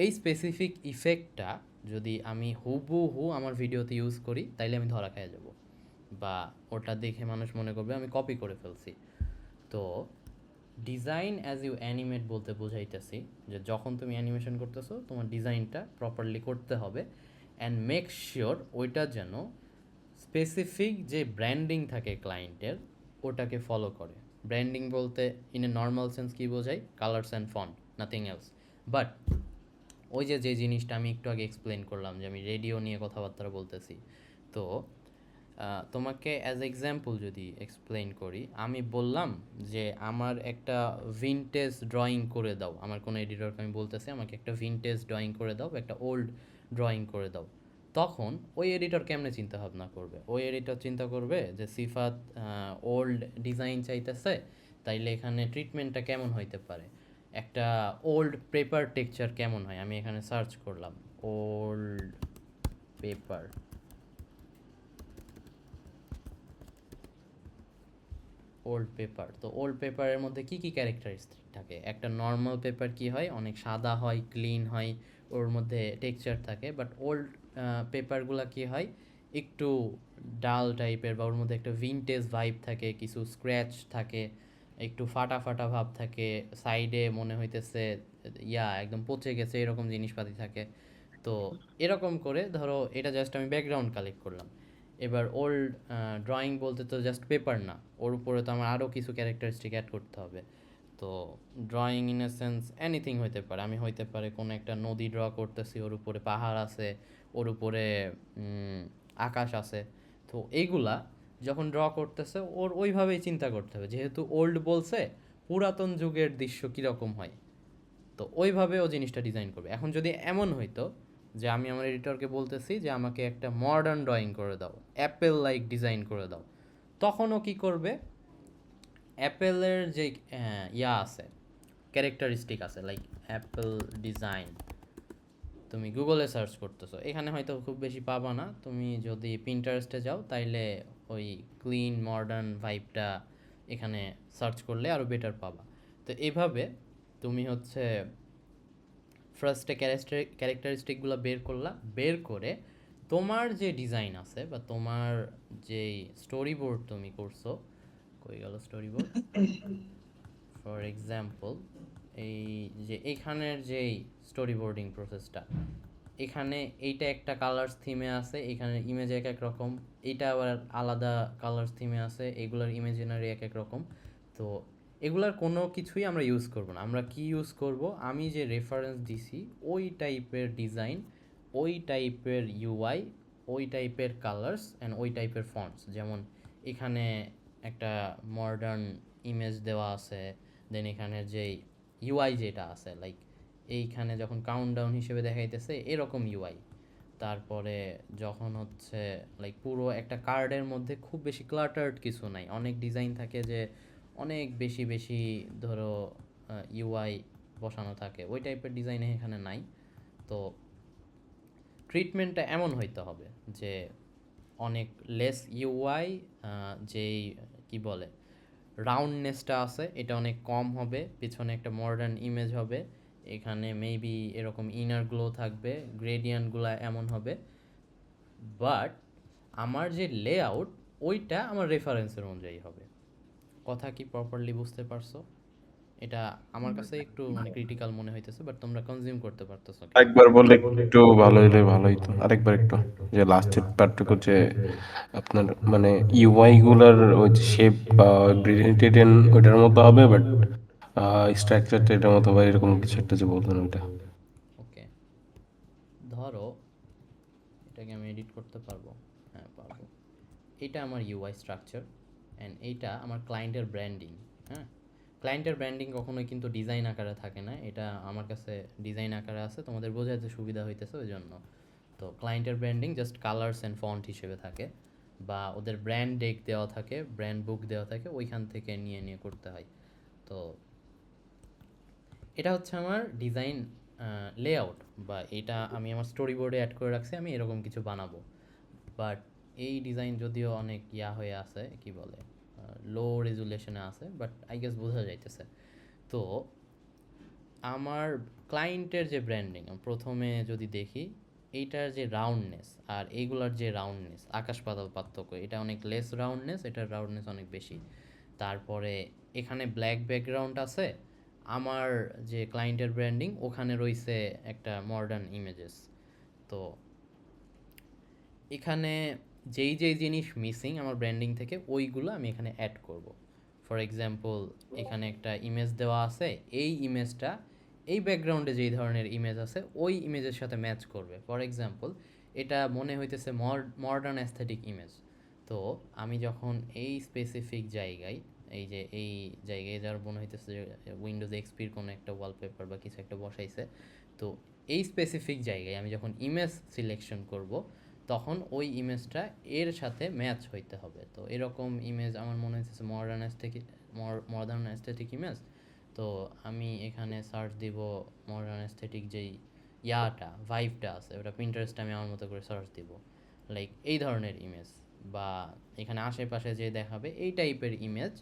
[SPEAKER 1] এই স্পেসিফিক ইফেক্টটা যদি আমি হুবহু আমার ভিডিওতে ইউজ করি, তাইলে আমি ধরা খেয়ে যাব, বা ওটা দেখে মানুষ মনে করবে আমি কপি করে ফেলছি। তো ডিজাইন অ্যাজ ইউ অ্যানিমেট বলতে বোঝাইতেছি যে যখন তুমি অ্যানিমেশন করতেছো তোমার ডিজাইনটা প্রপারলি করতে হবে, অ্যান্ড মেক শিওর ওইটা যেন স্পেসিফিক যে ব্র্যান্ডিং থাকে ক্লায়েন্টের ওটাকে ফলো করে। ব্র্যান্ডিং বলতে ইন এ নর্মাল সেন্স কী বোঝায়, colours and font, nothing else. But ওই যে যে জিনিসটা আমি একটু আগে এক্সপ্লেন করলাম যে আমি রেডিও নিয়ে কথাবার্তা বলতেছি, তো তোমাকে অ্যাজ এক্সাম্পল যদি এক্সপ্লেন করি, আমি বললাম যে আমার একটা ভিনটেজ ড্রয়িং করে দাও, আমার কোনো এডিটরকে আমি বলতেছি আমাকে একটা ভিনটেজ ড্রয়িং করে দাও, একটা ওল্ড ড্রয়িং করে দাও। তখন ওই এডিটর কেমনে চিন্তা ভাবনা করবে, ওই এডিটর চিন্তা করবে যে সিফাত ওল্ড ডিজাইন চাইতেছে, তাইলে এখানে ট্রিটমেন্টটা কেমন হইতে পারে, একটা ওল্ড পেপার টেক্সচার কেমন হয়। আমি এখানে সার্চ করলাম ওল্ড পেপার, ওল্ড পেপার। তো ওল্ড পেপারের মধ্যে কী কী ক্যারেক্টারিস্টিক থাকে, একটা নর্মাল পেপার কি হয়, অনেক সাদা হয়, ক্লিন হয়, ওর মধ্যে টেক্সচার থাকে। বাট ওল্ড পেপারগুলো কি হয়, একটু ডাল টাইপের, বা ওর মধ্যে একটা ভিনটেজ ভাইব থাকে, কিছু স্ক্র্যাচ থাকে, একটু ফাটা ফাটা ভাব থাকে, সাইডে মনে হইতেছে একদম পচে গেছে এরকম জিনিসপাতি থাকে। তো এরকম করে ধরো এটা জাস্ট আমি ব্যাকগ্রাউন্ড কালেক্ট করলাম। এবার ওল্ড ড্রয়িং বলতে তো জাস্ট পেপার না, ওর উপরে তো আমার আরও কিছু ক্যারেক্টারিস্টিক অ্যাড করতে হবে। তো drawing in a sense anything হইতে পারে, আমি হইতে পারে কোনো একটা নদী ড্র করতেছি, ওর উপরে পাহাড় আছে, ওর উপরে আকাশ আছে। তো এইগুলা যখন ড্র করতেছে ওর ওইভাবেই চিন্তা করতে হবে, যেহেতু ওল্ড বলছে পুরাতন যুগের দৃশ্য কীরকম হয়, তো ওইভাবে ও জিনিসটা ডিজাইন করবে। এখন যদি এমন হইতো যে আমি আমার এডিটরকে বলতেছি যে আমাকে একটা মডার্ন ড্রয়িং করে দাও, অ্যাপেল লাইক ডিজাইন করে দাও, তখন ও কী করবে, অ্যাপেলের যে ইয়া আছে, ক্যারেক্টারিস্টিক আছে, লাইক অ্যাপেল ডিজাইন, তুমি গুগলে সার্চ করতেছো, এখানে হয়তো খুব বেশি পাবা না। তুমি যদি পিন্টারেস্টে যাও তাইলে ওই ক্লিন মডার্ন ভাইবটা এখানে সার্চ করলে আরও বেটার পাবা। তো এইভাবে তুমি হচ্ছে ফার্স্টে ক্যারেক্টারিস্টিকগুলো বের করলা, বের করে তোমার যে ডিজাইন আছে বা তোমার যেই স্টোরি বোর্ড তুমি করছো, কই গেল স্টোরি বোর্ড, ফর এক্সাম্পল এই যে এখানের যেই স্টোরি বোর্ডিং প্রসেসটা, এখানে এইটা একটা কালার্স থিমে আছে, এখানে ইমেজ এক এক রকম, এইটা আবার আলাদা কালার্স থিমে আছে, এগুলার ইমেজিনারি এক এক রকম। তো এগুলার কোনো কিছুই আমরা ইউজ করব না। আমরা কি ইউজ করব, আমি যে রেফারেন্স দিছি ওই টাইপের ডিজাইন, ওই টাইপের ইউআই, ওই টাইপের কালার্স অ্যান্ড ওই টাইপের ফন্টস। যেমন এখানে একটা মডার্ন ইমেজ দেওয়া আছে, দেন এখানে যেই ইউআই যেটা আছে, লাইক এইখানে যখন কাউন্টডাউন হিসেবে দেখাইতেছে এরকম ইউআই। তারপরে যখন হচ্ছে লাইক পুরো একটা কার্ডের মধ্যে খুব বেশি ক্লাটার্ড কিছু নাই, অনেক ডিজাইন থাকে যে অনেক বেশি বেশি ধরো ইউআই বসানো থাকে, ওই টাইপের ডিজাইন এখানে নাই। তো ট্রিটমেন্টটা এমন হইতে হবে যে অনেক লেস ইউআই, যেই কি বলে রাউন্ডনেসটা আছে এটা অনেক কম হবে, পিছনে একটা মডার্ন ইমেজ হবে, এখানে মেবি এরকম ইনার গ্লো থাকবে, গ্রেডিয়েন্টগুলো এমন হবে, বাট আমার যে লেআউট ওইটা আমার রেফারেন্সের অনুযায়ী হবে। কথা কি প্রপারলি বুঝতে পারছো? এটা আমার কাছে একটু মানে ক্রিটিক্যাল মনে হইতেছে, বাট তোমরা কনজিউম করতে পারতেছো কি?
[SPEAKER 5] একবার বললে একটু ভালো হইলে ভালো হইতো, আরেকবার একটু, যে লাস্টের পার্টটুকু, যে আপনার মানে ইউআই গুলার ওই যে শেপ বা গ্রেডিয়েন্ট ওইটার মতো হবে, বাট স্ট্রাকচারটা এটার মতো বা এরকম কিছু একটা যে বলতেন ওইটা।
[SPEAKER 1] ওকে, ধরো এটাকে আমি এডিট করতে পারবো, হ্যাঁ পারবো। এটা আমার ইউআই স্ট্রাকচার অ্যান্ড এইটা আমার ক্লায়েন্টের ব্র্যান্ডিং। হ্যাঁ, ক্লায়েন্টের ব্র্যান্ডিং কখনোই কিন্তু ডিজাইন আকারে থাকে না, এটা আমার কাছে ডিজাইন আকারে আছে, তোমাদের বোঝাতে সুবিধা হইতেছে ওই জন্য। তো ক্লায়েন্টের branding just colours and font হিসেবে থাকে, বা ওদের ব্র্যান্ড ডেক দেওয়া থাকে, ব্র্যান্ড বুক দেওয়া থাকে, ওইখান থেকে নিয়ে নিয়ে করতে হয়। তো এটা হচ্ছে আমার ডিজাইন লেআউট, বা এটা আমি আমার স্টোরি বোর্ডে অ্যাড করে রাখছি, আমি এরকম কিছু বানাবো। বাট এই ডিজাইন যদিও অনেক ইয়া হয়ে আছে, কি বলে লো রেজুলেশনে আছে, বাট আই গেস বোঝা যাইতেছে। তো আমার ক্লায়েন্টের যে ব্র্যান্ডিং, প্রথমে যদি দেখি এইটার যে রাউন্ডনেস আর এইগুলার যে রাউন্ডনেস, আকাশ পাতাল পার্থক্য, এটা অনেক লেস রাউন্ডনেস, এটার রাউন্ডনেস অনেক বেশি। তারপরে এখানে ব্ল্যাক ব্যাকগ্রাউন্ড আছে, আমার যে ক্লায়েন্টের ব্র্যান্ডিং ওখানে রয়েছে একটা মডার্ন ইমেজেস। তো এখানে যেই যেই জিনিস মিসিং আমার ব্র্যান্ডিং থেকে ওইগুলো আমি এখানে অ্যাড করব। ফর এক্সাম্পল এখানে একটা ইমেজ দেওয়া আছে, এই ইমেজটা এই ব্যাকগ্রাউন্ডে যেই ধরনের ইমেজ আছে ওই ইমেজের সাথে ম্যাচ করবে। ফর এক্সাম্পল এটা মনে হইতেছে মডার্ন অ্যাস্থেটিক ইমেজ, তো আমি যখন এই স্পেসিফিক জায়গায়, এই যে এই জায়গায় যার মনে হইতেছে যে উইন্ডোজ এক্সপির কোনো একটা ওয়ালপেপার বা কিছু একটা বসাইছে, তো এই স্পেসিফিক জায়গায় আমি যখন ইমেজ সিলেকশন করব তখন ওই ইমেজটা এর সাথে ম্যাচ হইতে হবে। তো এরকম ইমেজ আমার মনে হচ্ছে মডার্ন অ্যাস্থেটিক ইমেজ। তো আমি এখানে সার্চ দিব মডার্ন অ্যাস্থেটিক যেই ইয়াটা ভাইবটা আছে, ওটা পিন্টারেস্টে আমি আমার মতো করে সার্চ দিব, লাইক এই ধরনের ইমেজ, বা এখানে আশেপাশে যে দেখাবে এই টাইপের ইমেজ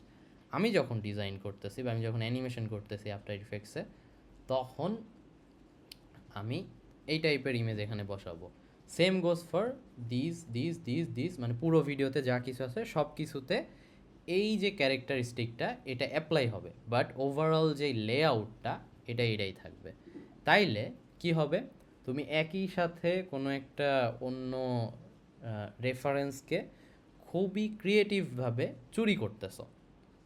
[SPEAKER 1] আমি যখন ডিজাইন করতেছি বা আমি যখন অ্যানিমেশন করতেছি আফটার ইফেক্টসে, তখন আমি এই টাইপের ইমেজ এখানে বসাবো। সেম গোজ ফর দিস, মানে পুরো ভিডিওতে যা কিছু আছে সব কিছুতে এই যে ক্যারেক্টারিস্টিকটা এটা অ্যাপ্লাই হবে, বাট ওভারঅল যে লেআউটটা এটাই থাকবে। তাইলে কি হবে, তুমি একই সাথে কোনো একটা অন্য রেফারেন্সকে খুবই ক্রিয়েটিভভাবে চুরি করতেছো।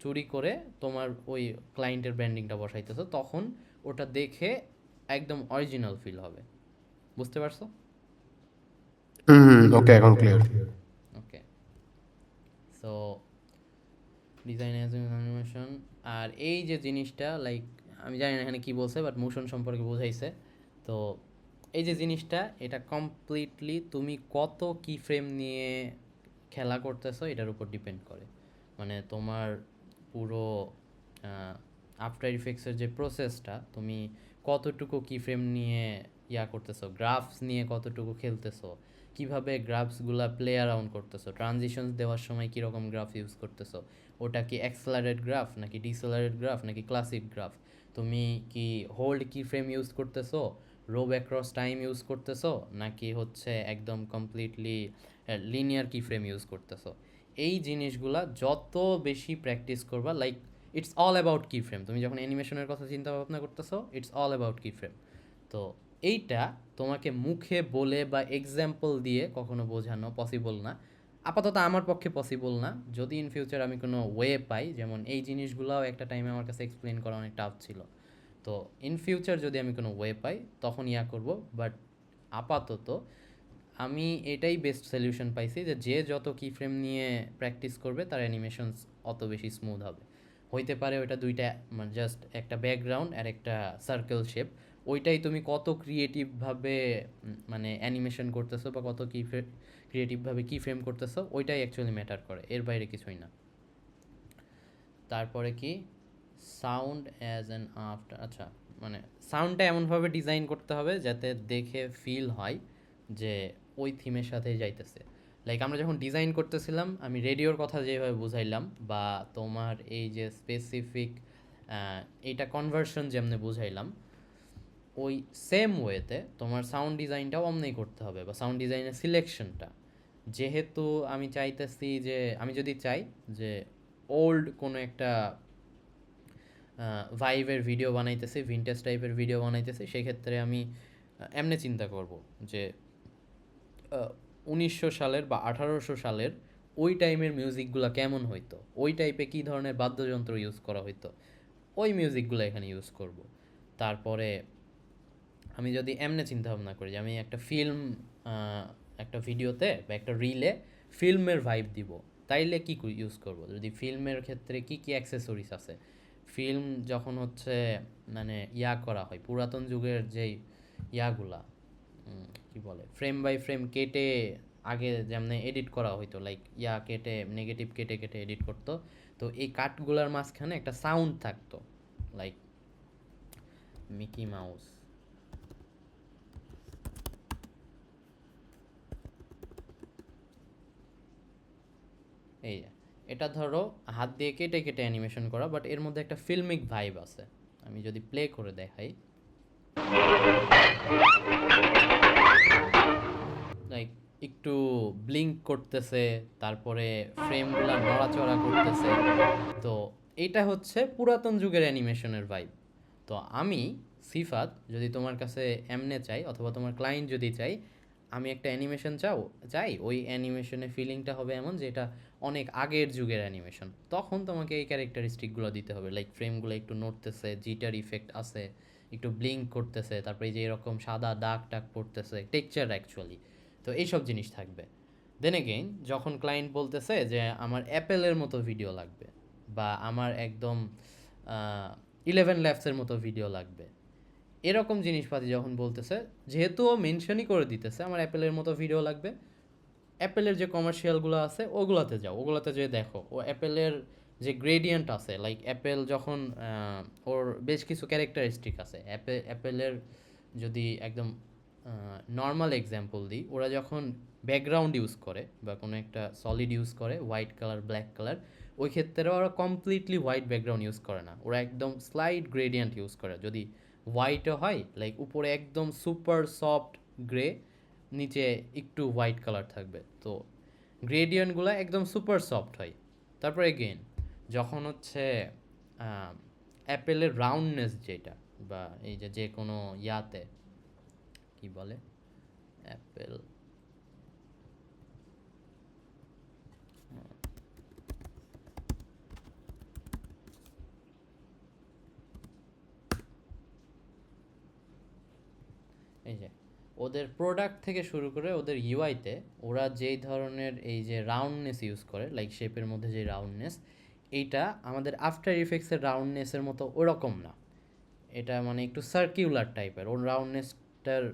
[SPEAKER 1] চুরি করে তোমার ওই ক্লায়েন্টের ব্র্যান্ডিংটা বসাইতেছো, তখন ওটা দেখে একদম অরিজিনাল ফিল হবে। বুঝতে পারছো?
[SPEAKER 5] ওকে, এখন ক্লিয়ার।
[SPEAKER 1] ওকে, সো ডিজাইন অ্যানিমেশন। আর এই যে জিনিসটা, লাইক আমি জানি না এখানে কী বলছে, বাট মোশন সম্পর্কে বোঝাইছে। তো এই যে জিনিসটা, এটা কমপ্লিটলি তুমি কত কি ফ্রেম নিয়ে খেলা করতেছো এটার উপর ডিপেন্ড করে। মানে তোমার পুরো আফটার ইফেক্টসের যে প্রসেসটা, তুমি কতটুকু কি ফ্রেম নিয়ে করতেছো, গ্রাফস নিয়ে কতটুকু খেলতেছো, কিভাবে গ্রাফসগুলা প্লে অ্যারাউন্ড করতেছো, ট্রানজিশনস দেওয়ার সময় কীরকম গ্রাফ ইউজ করতেছো, ওটা কি অ্যাক্সেলারেট গ্রাফ নাকি ডিসেলারেট গ্রাফ নাকি ক্লাসিক গ্রাফ, তুমি কি হোল্ড কি ফ্রেম ইউজ করতেছো, রো অ্যাক্রস টাইম ইউজ করতেছো, নাকি হচ্ছে একদম কমপ্লিটলি লিনিয়ার কি ফ্রেম ইউজ করতেছো। এই জিনিসগুলা যত বেশি প্র্যাকটিস করবা, লাইক ইটস অল অ্যাবাউট কি ফ্রেম। তুমি যখন অ্যানিমেশনের কথা চিন্তা ভাবনা করতেছো, ইটস অল অ্যাবাউট কি ফ্রেম। তো এইটা তোমাকে মুখে বলে বা এক্সাম্পল দিয়ে কখনো বোঝানো পসিবল না, আপাতত আমার পক্ষে পসিবল না। যদি ইন ফিউচার আমি কোনো ওয়ে পাই, যেমন এই জিনিসগুলোও একটা টাইমে আমার কাছে এক্সপ্লেন করা অনেক টাফ ছিল, তো ইন ফিউচার যদি আমি কোনো ওয়ে পাই তখন করব। বাট আপাতত আমি এটাই বেস্ট সলিউশন পাইছি যে যে যত কি ফ্রেম নিয়ে প্র্যাকটিস করবে তার অ্যানিমেশনস অত বেশি স্মুথ হবে। হইতে পারে ওইটা দুইটা, মানে জাস্ট একটা ব্যাকগ্রাউন্ড আর একটা সার্কেল শেপ, ওইটাই তুমি কত ক্রিয়েটিভভাবে মানে অ্যানিমেশন করতেছো বা কত ক্রিয়েটিভভাবে কি ফ্রেম করতেছো, ওইটাই অ্যাকচুয়ালি ম্যাটার করে, এর বাইরে কিছুই না। তারপরে কি সাউন্ড অ্যাজ অ্যান আফটার, আচ্ছা মানে সাউন্ডটা এমনভাবে ডিজাইন করতে হবে যাতে দেখে ফিল হয় যে ওই থিমের সাথে যাইতেছে। লাইক আমরা যখন ডিজাইন করতেছিলাম, আমি রেডিওর কথা যেভাবে বুঝাইলাম, বা তোমার এই যে স্পেসিফিক এইটা কনভার্সন যেমনি বুঝাইলাম, ওই সেম ওয়েতে তোমার সাউন্ড ডিজাইনটাও অমনেই করতে হবে, বা সাউন্ড ডিজাইনের সিলেকশনটা। যেহেতু আমি চাইতেছি যে, আমি যদি চাই যে ওল্ড কোনো একটা ভাইবের ভিডিও বানাইতেছি, ভিনটেজ টাইপের ভিডিও বানাইতেছি, সেক্ষেত্রে আমি এমনি চিন্তা করব যে 1900 সালের বা 1800 সালের ওই টাইমের মিউজিকগুলো কেমন হইতো, ওই টাইপে কী ধরনের বাদ্যযন্ত্র ইউজ করা হইতো, ওই মিউজিকগুলো এখানে ইউজ করব। তারপরে আমি যদি এমনি চিন্তা ভাবনা করি যে আমি একটা ফিল্ম, একটা ভিডিওতে বা একটা রিলে ফিল্মের ভাইব দিব, তাইলে কি ইউজ করব, যদি ফিল্মের ক্ষেত্রে কি কি অ্যাক্সেসরিজ আছে, ফিল্ম যখন হচ্ছে মানে করা হয়, পুরাতন যুগের যেই ইয়াগুলা কি বলে, ফ্রেম বাই ফ্রেম কেটে আগে যেমনি এডিট করা হইতো, লাইক কেটে নেগেটিভ কেটে কেটে এডিট করতো, তো এই কাটগুলার মাঝখানে একটা সাউন্ড থাকতো, লাইক মিকি মাউস। এই এটা ধরো হাত দিয়ে কেটে কেটে অ্যানিমেশন করা, বাট এর মধ্যে একটা ফিল্মিক ভাইব আছে। আমি যদি প্লে করে দেখাই, লাইক একটু ব্লিঙ্ক করতেছে, তারপরে ফ্রেমগুলো নড়াচড়া করতেছে, তো এটা হচ্ছে পুরাতন যুগের অ্যানিমেশনের ভাইব। তো আমি সিফাত যদি তোমার কাছে এমনে চাই, অথবা তোমার ক্লায়েন্ট যদি চাই, আমি একটা অ্যানিমেশন চাই, ওই অ্যানিমেশনের ফিলিংটা হবে এমন যে এটা অনেক আগের যুগের অ্যানিমেশন, তখন তোমাকে এই ক্যারেক্টারিস্টিকগুলো দিতে হবে, লাইক ফ্রেমগুলো একটু নড়তেছে, জিটার ইফেক্ট আছে, একটু ব্লিঙ্ক করতেছে, তারপরে যে এরকম সাদা দাগ টাগ পড়তেছে, টেক্সচার অ্যাকচুয়ালি, তো এইসব জিনিস থাকবে। দেন এগেইন যখন ক্লায়েন্ট বলতেছে যে আমার অ্যাপেলের মতো ভিডিও লাগবে, বা আমার একদম 11 ল্যাপসের মতো ভিডিও লাগবে, এরকম জিনিসপাতি যখন বলতেছে, যেহেতু ও মেনশনই করে দিতেছে আমার অ্যাপেলের মতো ভিডিও লাগবে, অ্যাপেলের যে কমার্শিয়ালগুলো আছে ওগুলাতে যাও, ওগুলাতে যেয়ে দেখো ও অ্যাপেলের যে গ্রেডিয়েন্ট আছে, লাইক অ্যাপেল যখন ওর বেশ কিছু ক্যারেক্টারিস্টিক আছে, অ্যাপেলের যদি একদম নর্মাল এক্সাম্পল দিই, ওরা যখন ব্যাকগ্রাউন্ড ইউজ করে বা কোনো একটা সলিড ইউজ করে, হোয়াইট কালার ব্ল্যাক কালার, ওই ক্ষেত্রে ওরা কমপ্লিটলি হোয়াইট ব্যাকগ্রাউন্ড ইউজ করে না, ওরা একদম স্লাইড গ্রেডিয়েন্ট ইউজ করে। যদি হোয়াইটও হয়, লাইক উপরে একদম সুপার সফট গ্রে, নিচে একটু হোয়াইট কালার থাকবে, তো গ্রেডিয়েন্টগুলো একদম সুপার সফট হয়। তারপরে এগেইন যখন হচ্ছে অ্যাপেলের রাউন্ডনেস যেটা, বা এই যে কোনো কি বলে অ্যাপেল, এই যে ওদের প্রোডাক্ট থেকে শুরু করে ওদের ইউআইতে ওরা যেই ধরনের এই যে রাউন্ডনেস ইউজ করে, লাইক শেপের মধ্যে যে রাউন্ডনেস, এইটা আমাদের আফটার ইফেক্টসের রাউন্ডনেসের মতো ওরকম না। এটা মানে একটু সার্কিউলার টাইপের, ওর রাউন্ডনেসটার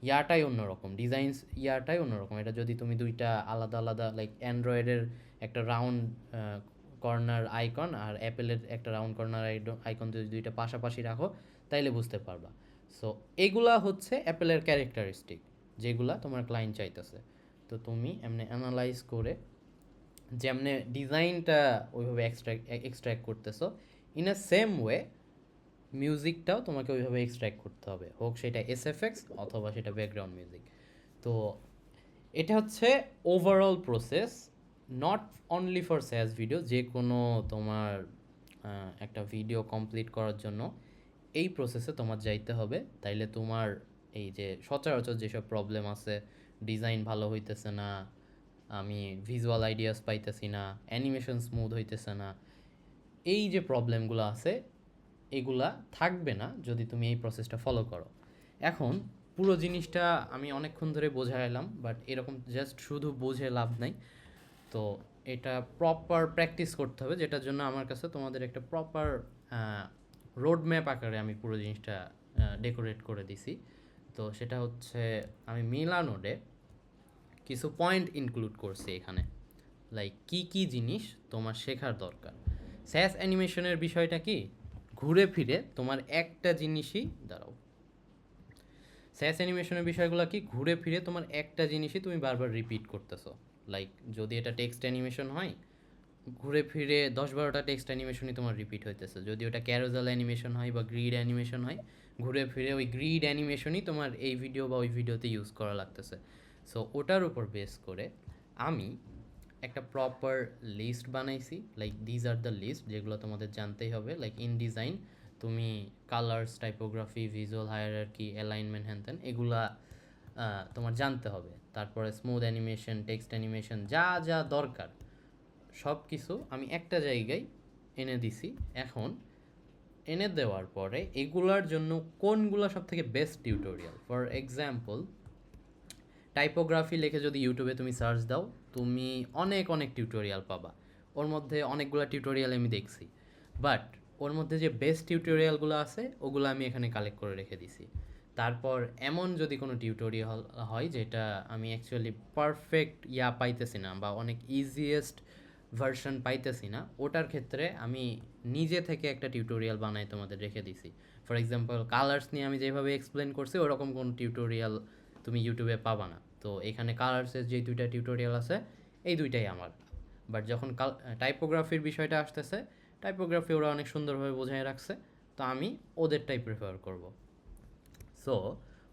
[SPEAKER 1] ইয়াটাই অন্যরকম, ডিজাইনস ইয়াটাই অন্যরকম। এটা যদি তুমি দুইটা আলাদা আলাদা, লাইক অ্যান্ড্রয়েডের একটা রাউন্ড কর্নার আইকন আর অ্যাপেলের একটা রাউন্ড কর্নার আইকন যদি দুইটা পাশাপাশি রাখো তাইলে বুঝতে পারবা। সো এগুলা হচ্ছে অ্যাপেলের ক্যারেক্টারিস্টিক যেগুলা তোমার ক্লায়েন্ট চাইতেছে। তো তুমি এমনি অ্যানালাইজ করে যেমনে ডিজাইনটা ওইভাবে এক্সট্র্যাক্ট করতেছো, ইন আ সেম ওয়ে মিউজিকটাও তোমাকে ওইভাবে এক্সট্র্যাক্ট করতে হবে, হোক সেটা এসএফএক্স অথবা সেটা ব্যাকগ্রাউন্ড মিউজিক। তো এটা হচ্ছে overall process, not only for SaaS video. যে কোনো তোমার একটা ভিডিও কমপ্লিট করার জন্য এই প্রসেসে তোমার যাইতে হবে, তাইলে তোমার এই যে সচরাচর যেসব প্রবলেম আছে, ডিজাইন ভালো হইতেছে না, আমি ভিজুয়াল আইডিয়াস পাইতেছি না, অ্যানিমেশন স্মুথ হইতেছে না, এই যে প্রবলেমগুলো আছে এগুলা থাকবে না যদি তুমি এই প্রসেসটা ফলো করো। এখন পুরো জিনিসটা আমি অনেকক্ষণ ধরে বোঝাইলাম, বাট এরকম জাস্ট শুধু বুঝে লাভ নাই। তো এটা প্রপার প্র্যাকটিস করতে হবে, যেটার জন্য আমার কাছে তোমাদের একটা প্রপার রোড ম্যাপ আকারে আমি পুরো জিনিসটা ডেকোরেট করে দিছি। তো সেটা হচ্ছে আমি মিলানোডে কিছু পয়েন্ট ইনক্লুড করছি এখানে, লাইক কি কি জিনিস তোমার শেখার দরকার। স্যাস অ্যানিমেশনের বিষয়টা কি, ঘুরে ফিরে তোমার একটা জিনিসই দাঁড়াও, স্যাস অ্যানিমেশনের বিষয়গুলো কি, ঘুরে ফিরে তোমার একটা জিনিসই তুমি বারবার রিপিট করতেছো। লাইক যদি এটা টেক্সট অ্যানিমেশন হয়, ঘুরে ফিরে 10-12টা টেক্সট অ্যানিমেশনই তোমার রিপিট হইতেছে। যদি ওটা ক্যারোজাল অ্যানিমেশন হয় বা গ্রিড অ্যানিমেশন হয়, ঘুরে ফিরে ওই গ্রিড অ্যানিমেশনই তোমার এই ভিডিও বা ওই ভিডিওতে ইউজ করা লাগতেছে। সো ওটার উপর বেস করে আমি একটা প্রপার লিস্ট বানাইছি, like these are the list যেগুলো তোমাদের জানতেই হবে। লাইক ইন ডিজাইন তুমি colours, typography, visual hierarchy, alignment, হ্যান এগুলা তোমার জানতে হবে। তারপরে স্মুথ অ্যানিমেশন, টেক্সট অ্যানিমেশন, যা যা দরকার সব কিছু আমি একটা জায়গায় এনে দিছি। এখন এনে দেওয়ার পরে এগুলার জন্য কোনগুলো সব থেকে best tutorial, for example typography লিখে যদি ইউটিউবে তুমি সার্চ দাও, তুমি অনেক অনেক টিউটোরিয়াল পাবা। ওর মধ্যে অনেকগুলো টিউটোরিয়াল আমি দেখছি, বাট ওর মধ্যে যে বেস্ট টিউটোরিয়ালগুলো আছে ওগুলো আমি এখানে কালেক্ট করে রেখে দিছি। তারপর এমন যদি কোনো টিউটোরিয়াল হয় যেটা আমি অ্যাকচুয়ালি পারফেক্ট পাইতেছি না বা অনেক ইজিয়েস্ট ভার্সন পাইতেছি না, ওটার ক্ষেত্রে আমি নিজে থেকে একটা টিউটোরিয়াল বানাই তোমাদের রেখে দিছি। ফর এক্সাম্পল কালার্স নিয়ে আমি যেভাবে এক্সপ্লেন করছি ওরকম কোনো টিউটোরিয়াল তুমি ইউটিউবে পাবা না। তো এখানে কালার্সের যে দুইটা টিউটোরিয়াল আছে এই দুইটাই আমার। বাট যখন টাইপোগ্রাফির বিষয়টা আসতেছে, টাইপোগ্রাফি ওরা অনেক সুন্দরভাবে বোঝাই রাখছে, তো আমি ওদেরটাই প্রেফার করব। So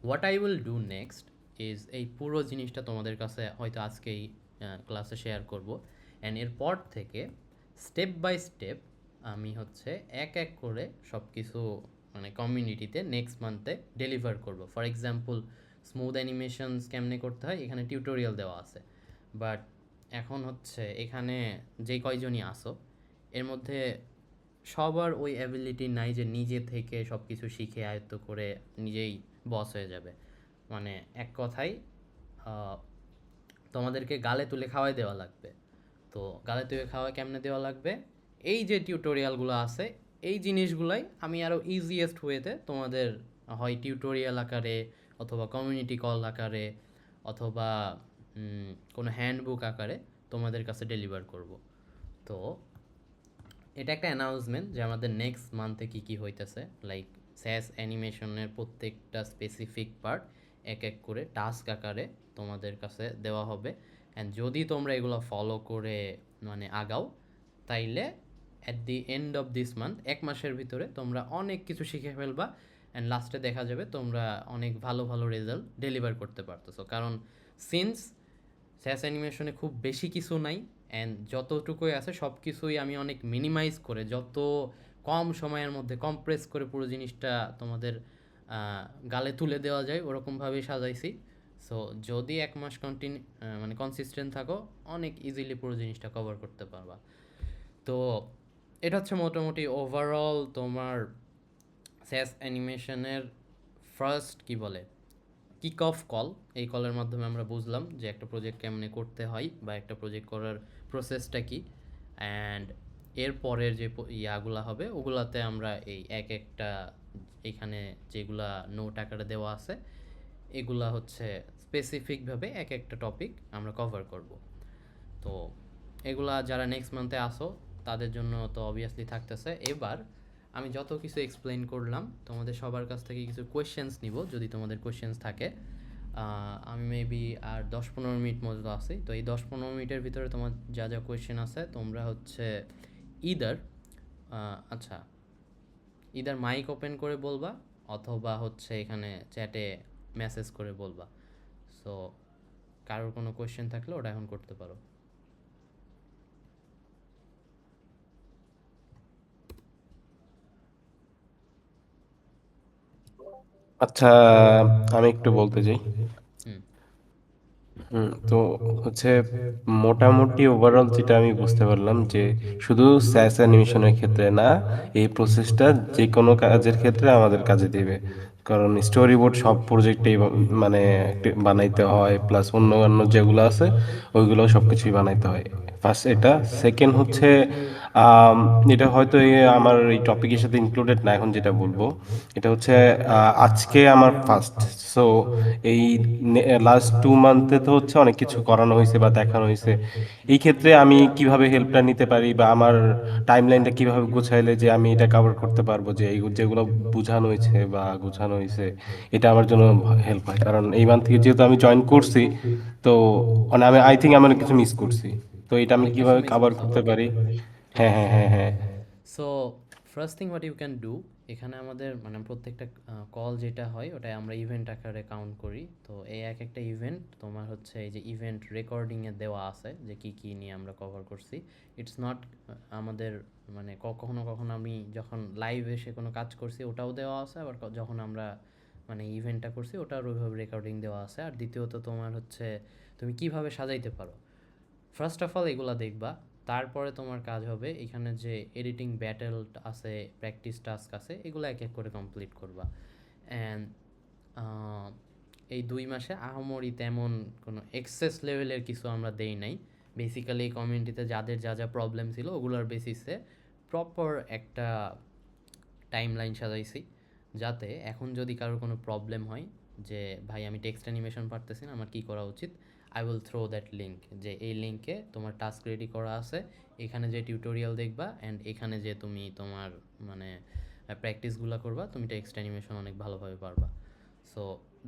[SPEAKER 1] what I will do next is এই পুরো জিনিসটা তোমাদের কাছে হয়তো আজকেই ক্লাসে শেয়ার করব, অ্যান্ড এরপর থেকে স্টেপ বাই স্টেপ আমি হচ্ছে এক এক করে সব কিছু মানে কমিউনিটিতে নেক্সট মান্থে ডেলিভার করব। ফর এক্সাম্পল স্মুথ অ্যানিমেশনস কেমনে করতে হয় এখানে টিউটোরিয়াল দেওয়া আছে, বাট এখন হচ্ছে এখানে যে কয়জনই আসো এর মধ্যে সবার ওই অ্যাবিলিটি নাই যে নিজে থেকে সব কিছু শিখে আয়ত্ত করে নিজেই বস হয়ে যাবে। মানে এক কথায় তোমাদেরকে গালে তুলে খাওয়াই দেওয়া লাগবে। তো গালে তুলে খাওয়া কেমনে দেওয়া লাগবে, এই যে টিউটোরিয়ালগুলো আছে এই জিনিসগুলাই আমি আরও ইজিয়েস্ট ওয়েতে তোমাদের হয় টিউটোরিয়াল আকারে অথবা কমিউনিটি কল আকারে অথবা কোনো হ্যান্ডবুক আকারে তোমাদের কাছে ডেলিভার করব। তো এটা একটা অ্যানাউন্সমেন্ট যে আমাদের নেক্সট মান্থে কী কী হইতেছে, লাইক স্যাস অ্যানিমেশনের প্রত্যেকটা স্পেসিফিক পার্ট এক এক করে টাস্ক আকারে তোমাদের কাছে দেওয়া হবে। অ্যান্ড যদি তোমরা এগুলো ফলো করে মানে আগাও, তাইলে at the end of this month, এক মাসের ভিতরে তোমরা অনেক কিছু শিখে ফেলবা, অ্যান্ড লাস্টে দেখা যাবে তোমরা অনেক ভালো ভালো রেজাল্ট ডেলিভার করতে পারতেছো। কারণ সিন্স স্যাস অ্যানিমেশনে খুব বেশি কিছু নাই, অ্যান্ড যতটুকুই আছে সব কিছুই আমি অনেক মিনিমাইজ করে যত কম সময়ের মধ্যে কমপ্রেস করে পুরো জিনিসটা তোমাদের গালে তুলে দেওয়া যায় ওরকমভাবেই সাজাইছি। সো যদি এক মাস মানে কনসিস্টেন্ট থাকো অনেক ইজিলি পুরো জিনিসটা কভার করতে পারবা। তো এটা হচ্ছে মোটামুটি ওভারঅল তোমার স্যাস অ্যানিমেশনের ফার্স্ট কি বলে কিক অফ কল। এই কলের মাধ্যমে আমরা বুঝলাম যে একটা প্রজেক্ট কেমনে করতে হয় বা একটা প্রজেক্ট করার প্রসেসটা কি। অ্যান্ড এর পরের যে ইয়াগুলা হবে ওগুলাতে আমরা এই এক একটা এখানে যেগুলা নোট আকারে দেওয়া আছে এগুলা হচ্ছে স্পেসিফিকভাবে এক একটা টপিক আমরা কভার করব। তো এগুলা যারা নেক্সট মান্থে আসো তাদের জন্য তো অবভিয়াসলি থাকতেছে। এবার আমি যত কিছু এক্সপ্লেইন করলাম তোমাদের সবার কাছ থেকে কিছু কোয়েশ্চেন্স নিব, যদি তোমাদের কোয়েশ্চেন্স থাকে। আমি মেবি আর 10-15 মিনিট মতো আছি, তো এই 10-15 মিনিটের ভিতরে তোমার যা যা কোয়েশ্চেন আছে তোমরা হচ্ছে ইদার আচ্ছা ইদার মাইক ওপেন করে বলবা অথবা হচ্ছে এখানে চ্যাটে মেসেজ করে বলবা। সো কারোর কোনো কোয়েশ্চেন থাকলে ওটা এখন করতে পারো।
[SPEAKER 5] আচ্ছা, আমি একটু বলতে চাই।
[SPEAKER 1] হুম
[SPEAKER 5] তো হচ্ছে মোটামুটি ওভারঅল যেটা আমি বুঝতে পারলাম যে শুধু স্যাস অ্যানিমেশনের ক্ষেত্রে না, এই প্রসেসটা যে কোনো কাজের ক্ষেত্রে আমাদের কাজে দিবে। কারণ স্টোরি বোর্ড সব প্রজেক্টেই মানে বানাইতে হয়, প্লাস অন্য যেগুলো আছে ওইগুলো সবকিছুই বানাইতে হয়। ফার্স্ট এটা, সেকেন্ড হচ্ছে আম, এটা হয়তো আমার এই টপিকের সাথে ইনক্লুডেড না, এখন যেটা বলবো এটা হচ্ছে আজকে আমার ফার্স্ট। সো এই লাস্ট 2 মান্থে তো হচ্ছে অনেক কিছু করানো হয়েছে বা দেখানো হয়েছে। এই ক্ষেত্রে আমি কিভাবে হেল্পটা নিতে পারি বা আমার টাইমলাইনটা কিভাবে গুছাইলে যে আমি এটা কভার করতে পারবো, যে এই যেগুলো বোঝানো হয়েছে বা গোছানো হয়েছে এটা আমার জন্য হেল্প হয়। কারণ এই মান্থ থেকে যেহেতু আমি জয়েন করছি, তো মানে আমি আই থিঙ্ক আমি অনেক কিছু মিস করছি। তো এটা আমি
[SPEAKER 1] অনেক কিছু
[SPEAKER 5] কিভাবে
[SPEAKER 1] মিস
[SPEAKER 5] কভার
[SPEAKER 1] করছো।
[SPEAKER 5] করতে পারি? হ্যাঁ,
[SPEAKER 1] ওকে,
[SPEAKER 5] হ্যাঁ, হ্যাঁ, হ্যাঁ।
[SPEAKER 1] So first thing what you can do, এখানে আমাদের মানে প্রত্যেকটা কল যেটা হয় ওটাই আমরা ইভেন্ট আকারে কাউন্ট করি। তো এই এক একটা ইভেন্ট তোমার হচ্ছে এই যে ইভেন্ট রেকর্ডিংয়ে দেওয়া আছে যে কী কী নিয়ে আমরা কভার করছি। ইটস নট আমাদের মানে কখনো কখনো আমি যখন লাইভ এসে কোনো কাজ করছি ওটাও দেওয়া আছে, আবার যখন আমরা মানে ইভেন্টটা করছি ওটার ওইভাবে রেকর্ডিং দেওয়া আছে। আর দ্বিতীয়ত তোমার হচ্ছে তুমি কিভাবে সাজাইতে পারো, ফার্স্ট অফ অল এগুলা দেখবা। তারপরে তোমার কাজ হবে এখানে যে এডিটিং ব্যাটেল আছে, প্র্যাকটিস টাস্ক আছে, এগুলো এক এক করে কমপ্লিট করবা। অ্যান্ড এই 2 মাসে আহামরি তেমন কোনো এক্সেস লেভেলের কিছু আমরা দেই নাই। বেসিক্যালি এই কমিউনিটিতে যাদের যা যা প্রবলেম ছিল ওগুলোর বেসিসে প্রপার একটা টাইম লাইন সাজাইছি, যাতে এখন যদি কারোর কোনো প্রবলেম হয় যে ভাই আমি টেক্সট অ্যানিমেশন পারতেছি না, আমার কী করা উচিত, I will throw that link, যে এই লিঙ্কে তোমার টাস্ক রেডি করা আছে, এখানে যে টিউটোরিয়াল দেখবা অ্যান্ড এখানে যে তুমি তোমার মানে প্র্যাকটিসগুলো করবা, তুমি টেক্সট অ্যানিমেশন অনেক ভালোভাবে পারবা। So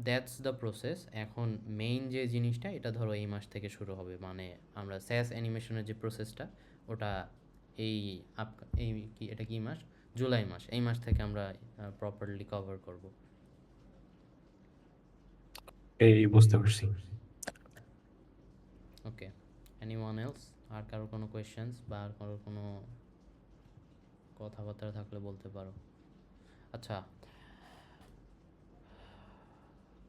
[SPEAKER 1] that's the process. এখন মেইন যে জিনিসটা এটা ধরো এই মাস থেকে শুরু হবে, মানে আমরা স্যাস অ্যানিমেশনের যে প্রসেসটা ওটা এই এই কি এটা কি মাস, জুলাই মাস, এই মাস থেকে আমরা প্রপারলি কভার করব।
[SPEAKER 5] এই বুঝতে পারছি।
[SPEAKER 1] ওকে, এনিওয়ান এলস? আর কারো কোনো কোয়েশ্চেন্স বা আর কারো কোনো কথাবার্তা থাকলে বলতে পারো। আচ্ছা,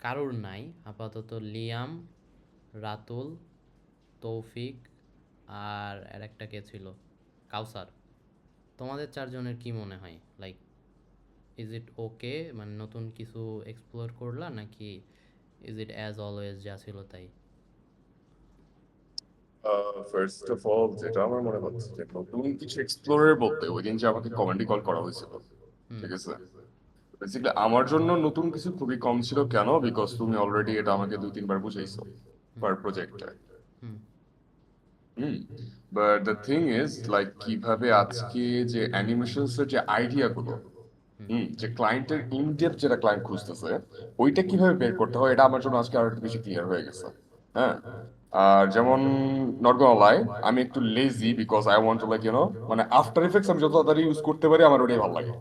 [SPEAKER 1] কারোর নাই আপাতত? লিয়াম, রাতুল, তৌফিক আর একটা কে ছিল, কাউসার। তোমাদের চারজনের কি মনে হয়, লাইক ইজ ইট ওকে, মানে নতুন কিছু এক্সপ্লোর করলা নাকি ইজ ইট অ্যাজ অলওয়েজ যা ছিল তাই?
[SPEAKER 3] ফার্স্ট অফ অল যেটা আমার মনে হচ্ছে যে নতুন কিছু এক্সপ্লোরের বলতে ওই দিন যে আমাকে কমেডি কল করা হয়েছিল,
[SPEAKER 1] হুম
[SPEAKER 3] ঠিক আছে, বেসিক্যালি আমার জন্য নতুন কিছু খুবই কম ছিল। কেন? বিকজ তুমি অলরেডি এটা আমাকে 2-3 বার বুঝাইছো
[SPEAKER 1] হুম
[SPEAKER 3] পার প্রজেক্টে।
[SPEAKER 1] Hmm
[SPEAKER 3] hmm. But the thing is like কিভাবে আজকে যে অ্যানিমেশনস এর যে আইডিয়া গুলো,
[SPEAKER 1] হুম
[SPEAKER 3] যে ক্লায়েন্টের ইনডেপথ যেটা ক্লায়েন্ট খুঁজতেছে ওইটা কিভাবে বের করতে হয়, এটা আমার জন্য আজকে আরো একটু বেশি ক্লিয়ার হয়ে গেছে। হ্যাঁ। আর যেমন নট গোনা লাই, আমি একটু lazy because I want to like মানে আফটার ইফেক্টস আমি যত তাড়াতাড়ি ইউজ করতে পারি আমার ওটাই ভালো লাগে।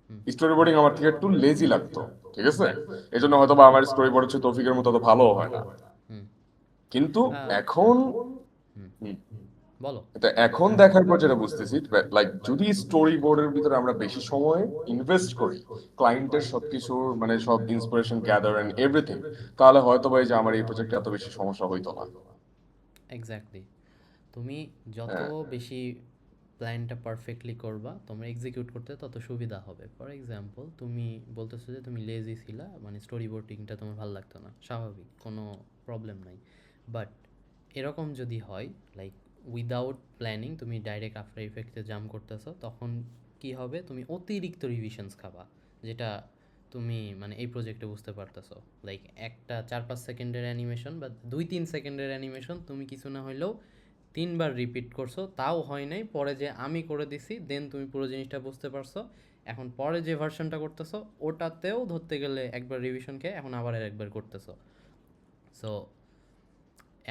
[SPEAKER 1] হুম
[SPEAKER 3] স্টোরি বোর্ডিং আমার থেকে একটু লেজি লাগতো, ঠিক আছে, এই জন্য হয়তো বা আমার স্টোরি বোর্ড হচ্ছে তৌফিকের মতো তো ভালো হয় না।
[SPEAKER 1] হুম
[SPEAKER 3] কিন্তু
[SPEAKER 1] আহ,
[SPEAKER 3] এখন
[SPEAKER 1] হুম
[SPEAKER 3] হুম,
[SPEAKER 1] বলো।
[SPEAKER 3] এটা এখন দেখার পর যেটা বুঝতেছি, লাইক যদি স্টোরি বোর্ডের ভিতরে আমরা বেশি সময় ইনভেস্ট করি, ক্লায়েন্টের সবকিছু মানে সব ইন্সপিরেশন গ্যাদার এন্ড এভরিথিং, তাহলে হয়তো বা এই যে আমার এই প্রজেক্টে এত বেশি সমস্যা হইতো না।
[SPEAKER 1] এক্স্যাক্টলি, তুমি যত
[SPEAKER 3] হ্যাঁ।
[SPEAKER 1] বেশি প্ল্যানটা পারফেক্টলি করবা, তোমরা এক্সিকিউট করতে তত সুবিধা হবে। ফর এক্সাম্পল, তুমি বলতেছো যে তুমি লেজি ছিলা, মানে স্টোরি বোর্ডিংটা তোমার ভালো লাগতো না, স্বাভাবিক, কোনো প্রবলেম নাই। বাট এরকম যদি হয়, লাইক উইদাউট প্ল্যানিং তুমি ডাইরেক্ট আফটার ইফেক্টে জাম্প করতেছো, তখন কি হবে, তুমি অতিরিক্ত রিভিশনস খাবা, যেটা তুমি মানে এই প্রজেক্টে বুঝতে পারতেছো। লাইক একটা 4-5 সেকেন্ডের অ্যানিমেশন বা 2-3 সেকেন্ডের অ্যানিমেশন তুমি কিছু না হইলেও 3 বার রিপিট করছো, তাও হয় নাই, পরে যে আমি করে দিছি, দেন তুমি পুরো জিনিসটা বুঝতে পারছো। এখন পরে যে ভার্সনটা করতেছো ওটাতেও ধরতে গেলে একবার রিভিশন খেয়ে এখন আবার একবার করতেছো। সো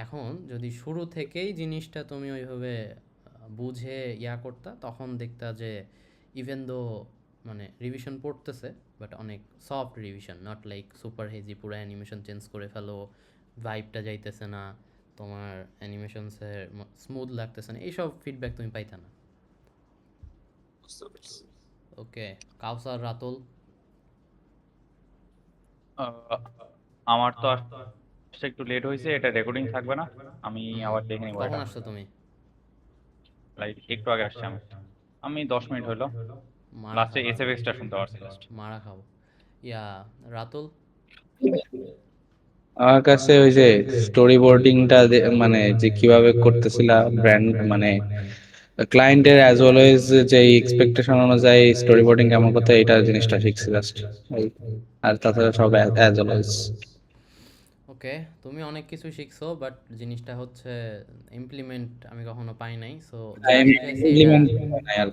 [SPEAKER 1] এখন যদি শুরু থেকেই জিনিসটা তুমি ওইভাবে বুঝে করতা, তখন দেখতা যে ইভেন দো মানে রিভিশন পড়তেছে, বাট অনেক soft revision, not like super hazy পুরো অ্যানিমেশন চেঞ্জ করে ফেলো, ভাইবটা যাইতেছে না, তোমার অ্যানিমেশনসের স্মুথ লাগতেছে না, এইসব ফিডব্যাক তুমি পাইতা না। ওকে, কাউসার, রাতুল।
[SPEAKER 6] আহ, আমার তো আসতে একটু লেট হয়েছে, এটা রেকর্ডিং থাকবে না, আমি আবার দেখে নিবো
[SPEAKER 1] কখন
[SPEAKER 6] এটা।
[SPEAKER 1] আসছো তুমি?
[SPEAKER 6] লাইক একটু আগে আসছি আমি, 10 মিনিট হলো।
[SPEAKER 1] মারা
[SPEAKER 6] লাস্টে
[SPEAKER 1] খাবো,
[SPEAKER 6] এসএফএক্সটা শুনতে পারছি জাস্ট।
[SPEAKER 1] মারা খাবো। ইয়া, রাতুল।
[SPEAKER 4] আমার কাছে ওই যে স্টোরি বোর্ডিংটা মানে যে কিভাবে করতেছিলা ব্র্যান্ড মানে ক্লায়েন্টের অ্যাজ ওয়েল এজ যে এক্সপেকটেশন অনুযায়ী স্টোরি বোর্ডিং কেমন করতে এটা জিনিসটা শিখছি জাস্ট। আর তাছাড়া সব অ্যাজ অলওয়েজ
[SPEAKER 1] ওকে, তুমি অনেক কিছু শিখছো, বাট জিনিসটা হচ্ছে ইমপ্লিমেন্ট আমি কখনো পাই নাই। সো যেটা শিখাইছি এটা
[SPEAKER 4] ইমপ্লিমেন্ট নাই আর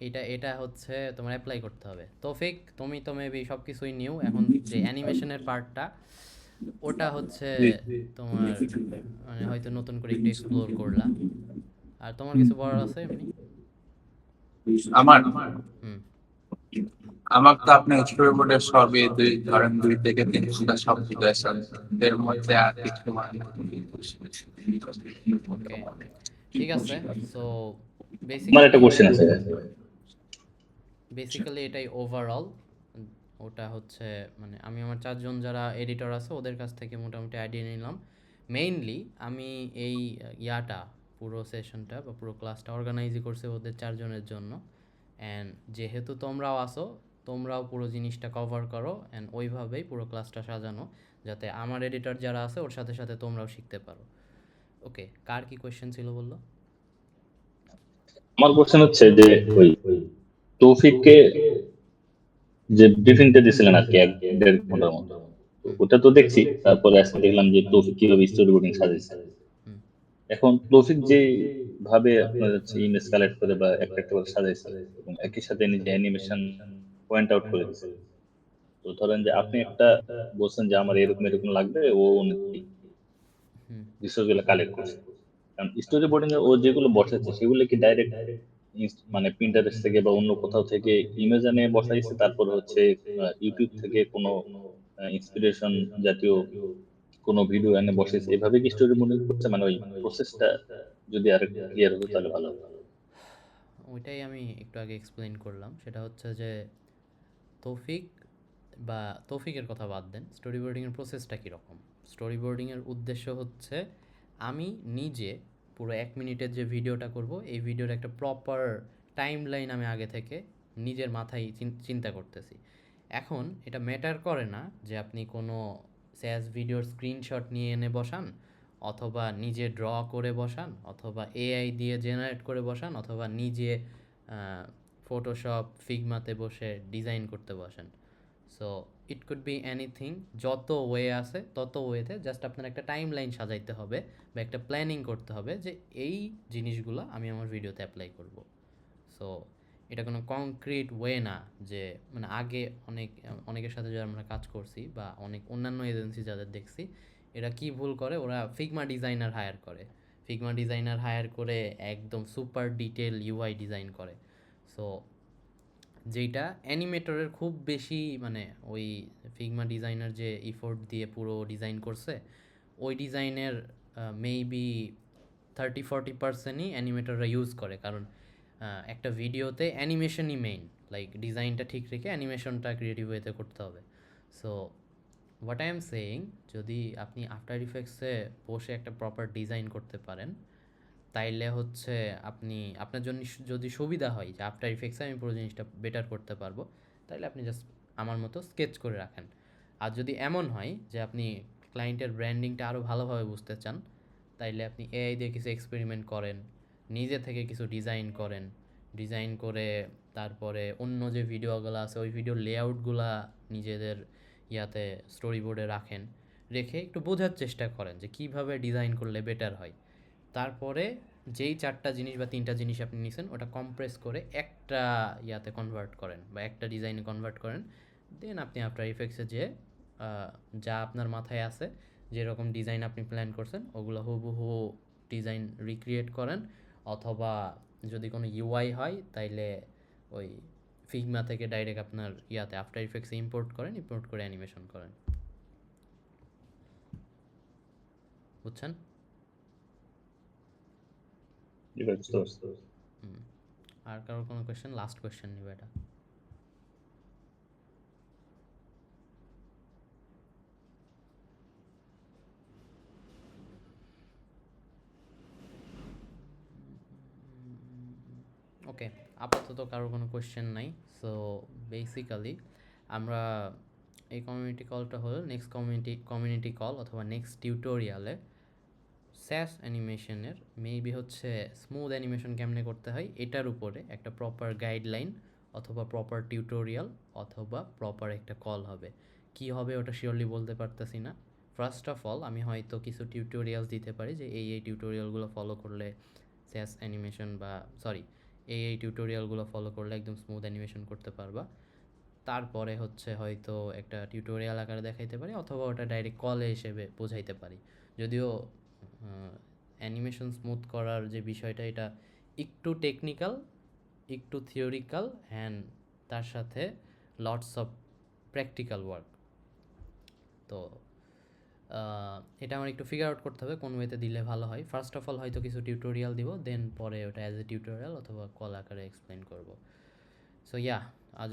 [SPEAKER 1] এটা এটা হচ্ছে তোমার অ্যাপ্লাই করতে হবে। তৌফিক, তুমি তো মেবি সব কিছুই নিউ, এখন যে অ্যানিমেশনের পার্টটা ওটা হচ্ছে তোমার মানে হয়তো নতুন করে একটু এক্সপ্লোর করলা। আর তোমার কিছু বলার আছে এমনি?
[SPEAKER 2] আমার
[SPEAKER 1] হুম।
[SPEAKER 2] আমার তো আপনি স্টোরি বোর্ডের সবই ধরেন 2 থেকে 3টা শব্দ আছে, এর মধ্যে আর কিছু মানে
[SPEAKER 1] ওকে, ঠিক আছে। সো
[SPEAKER 7] আমার একটা
[SPEAKER 1] বেসিক্যালি
[SPEAKER 7] কোশ্চেন আছে।
[SPEAKER 1] বেসিক্যালি এটাই ওভারঅল। ওটা হচ্ছে মানে আমি আমার 4জন যারা এডিটর আছে ওদের কাছ থেকে মোটামুটি আইডিয়া নিলাম। মেইনলি আমি এই ইয়াটা পুরো সেশনটা বা পুরো ক্লাসটা অর্গানাইজই করছি ওদের 4জনের জন্য। অ্যান্ড যেহেতু তোমরাও আসো, তোমরাও পুরো জিনিসটা কভার করো, অ্যান্ড ওইভাবেই পুরো ক্লাসটা সাজানো, যাতে আমার এডিটর যারা আছে ওর সাথে সাথে তোমরাও শিখতে পারো। ওকে, কার কি কোয়েশ্চেন ছিল বললো?
[SPEAKER 7] আমার কোশ্চেন হচ্ছে যে ওই তৌফিককে যে ব্রিফিংটা দিছিলেন আর কি 1-1.5 ঘন্টার মতো, তো
[SPEAKER 1] হুম
[SPEAKER 7] ওটা তো দেখছি, তারপরে আজকে দেখলাম যে তৌফিক কিভাবে স্টোরি বোর্ডিং সাজাইছে।
[SPEAKER 1] হুম
[SPEAKER 7] এখন তৌফিক যে ভাবে আপনার হচ্ছে ইমেজ কালেক্ট করে বা একটা একটা করে সাজাইছে এবং একই সাথে নিজে অ্যানিমেশন পয়েন্ট আউট করে দিছে, তো ধরেন যে আপনি একটা বলছেন যে আমার এরকম এরকম লাগবে, ও
[SPEAKER 1] হুম
[SPEAKER 7] রিসোর্স কালেক্ট করছে। কারণ স্টোরি বোর্ডিং এ ও যেগুলো বসাচ্ছে সেগুলো কি ডাইরেক্ট মানে প্রিন্টারেস্ট থেকে বা অন্য কোথাও থেকে ইমেজ এনে বসাইছে, তারপর হচ্ছে ইউটিউব থেকে কোনো ইন্সপিরেশন জাতীয় কোনো ভিডিও এনে বসাইছে, এভাবে কি স্টোরি বোর্ডিং করছে? মানে ওই প্রসেসটা যদি আর ক্লিয়ার হতো তাহলে ভালো হতো।
[SPEAKER 1] ওইটাই আমি একটু আগে এক্সপ্লেন করলাম। সেটা হচ্ছে যে তৌফিক বা তৌফিকের কথা বাদ দেন, স্টোরি বোর্ডিংয়ের প্রসেসটা কীরকম। স্টোরি বোর্ডিংয়ের উদ্দেশ্য হচ্ছে আমি নিজে পুরো 1 মিনিটের যে ভিডিওটা করব, এই ভিডিওর একটা প্রপার টাইম লাইন আমি আগে থেকে নিজের মাথায় চিন্তা করতেছি। এখন এটা ম্যাটার করে না যে আপনি কোনো স্যাস ভিডিওর স্ক্রিনশট নিয়ে এনে বসান, অথবা নিজে ড্র করে বসান, অথবা এআই দিয়ে জেনারেট করে বসান, অথবা নিজে ফটোশপ ফিগমাতে বসে ডিজাইন করতে বসেন। So it could be anything, যত ওয়ে আছে তত ওয়েতে জাস্ট আপনার একটা টাইম লাইন সাজাইতে হবে বা একটা প্ল্যানিং করতে হবে যে এই জিনিসগুলো আমি আমার ভিডিওতে অ্যাপ্লাই করব। সো এটা কোনো কংক্রিট ওয়ে না যে মানে আগে অনেকের সাথে যারা আমরা কাজ করছি বা অনেক অন্যান্য এজেন্সি যাদের দেখছি, এরা কি ভুল করে, ওরা ফিগমা ডিজাইনার হায়ার করে একদম সুপার ডিটেল ইউআই ডিজাইন করে। সো যেইটা অ্যানিমেটরের খুব বেশি মানে ওই ফিগমা ডিজাইনার যে ইফোর্ট দিয়ে পুরো ডিজাইন করছে, ওই ডিজাইনের মেবি 30-40%ই অ্যানিমেটররা ইউজ করে। কারণ একটা ভিডিওতে অ্যানিমেশনই মেইন, লাইক ডিজাইনটা ঠিক রেখে অ্যানিমেশনটা ক্রিয়েটিভ ওয়েতে করতে হবে। So what I am saying, যদি আপনি আফটার ইফেক্টসে বসে একটা প্রপার ডিজাইন করতে পারেন, তাইলে হচ্ছে আপনি আপনার জন্য যদি সুবিধা হয় যে আফটার ইফেক্টসে আমি পুরো জিনিসটা বেটার করতে পারবো, তাহলে আপনি জাস্ট আমার মতো স্কেচ করে রাখেন। আর যদি এমন হয় যে আপনি ক্লায়েন্টের ব্র্যান্ডিংটা আরও ভালোভাবে বুঝতে চান, তাইলে আপনি এআই দিয়ে কিছু এক্সপেরিমেন্ট করেন, নিজে থেকে কিছু ডিজাইন করেন, ডিজাইন করে তারপরে অন্য যে ভিডিওগুলো আছে ওই ভিডিওর লেআউটগুলা নিজেদের ইয়াতে স্টোরি বোর্ডে রাখেন, রেখে একটু বোঝার চেষ্টা করেন যে কীভাবে ডিজাইন করলে বেটার হয়। তারপরে যেই 4টা জিনিস বা 3টা জিনিস আপনি নিছেন ওটা কম্প্রেস করে একটা ইয়াতে কনভার্ট করেন বা একটা ডিজাইনে কনভার্ট করেন। দেন আপনি আফটার ইফেক্টসে যে যা আপনার মাথায় আছে, যেরকম ডিজাইন আপনি প্ল্যান করছেন ওগুলো হুবহু ডিজাইন রিক্রিয়েট করেন, অথবা যদি কোনো ইউআই হয় তাইলে ওই ফিগমা থেকে ডাইরেক্ট আপনার ইয়াতে আফটার ইফেক্টসে ইম্পোর্ট করেন, ইম্পোর্ট করে অ্যানিমেশন করেন। বুঝছেন?
[SPEAKER 7] এবার বুঝতে পারছি।
[SPEAKER 1] আর কারোর কোনো কোয়েশ্চেন? লাস্ট কোয়েশ্চেন নিবে এটা। ওকে, আপাতত কারোর কোনো কোয়েশ্চেন নাই। সো বেসিক্যালি আমরা এই কমিউনিটি কলটা হলো নেক্সট কমিউনিটি কল অথবা নেক্সট টিউটোরিয়ালে স্যাস অ্যানিমেশনের মেবি হচ্ছে স্মুথ অ্যানিমেশন কেমনে করতে হয় এটার উপরে একটা প্রপার গাইডলাইন অথবা প্রপার টিউটোরিয়াল অথবা প্রপার একটা কল হবে। কি হবে ওটা শিওরলি বলতে পারতেছি না। ফার্স্ট অফ অল আমি হয়তো কিছু টিউটোরিয়ালস দিতে পারি যে এই টিউটোরিয়ালগুলো ফলো করলে স্যাস অ্যানিমেশন বা এই টিউটোরিয়ালগুলো ফলো করলে একদম স্মুথ অ্যানিমেশন করতে পারবা। তারপরে হচ্ছে হয়তো একটা টিউটোরিয়াল আকারে দেখাইতে পারি অথবা ওটা ডাইরেক্ট কলে হিসেবে বোঝাইতে পারি। যদিও অ্যানিমেশন স্মুথ করার যে বিষয়টা এটা একটু টেকনিক্যাল, একটু থিওরিক্যাল, অ্যান্ড তার সাথে লটস অফ প্র্যাকটিক্যাল ওয়ার্ক। তো এটা আমার একটু ফিগার আউট করতে হবে কোন ওয়েতে দিলে ভালো হয়। ফার্স্ট অফ অল হয়তো কিছু টিউটোরিয়াল দিব, দেন পরে ওটা অ্যাজ এ টিউটোরিয়াল অথবা কল আকারে এক্সপ্লেন করব। সো ইয়া, আজ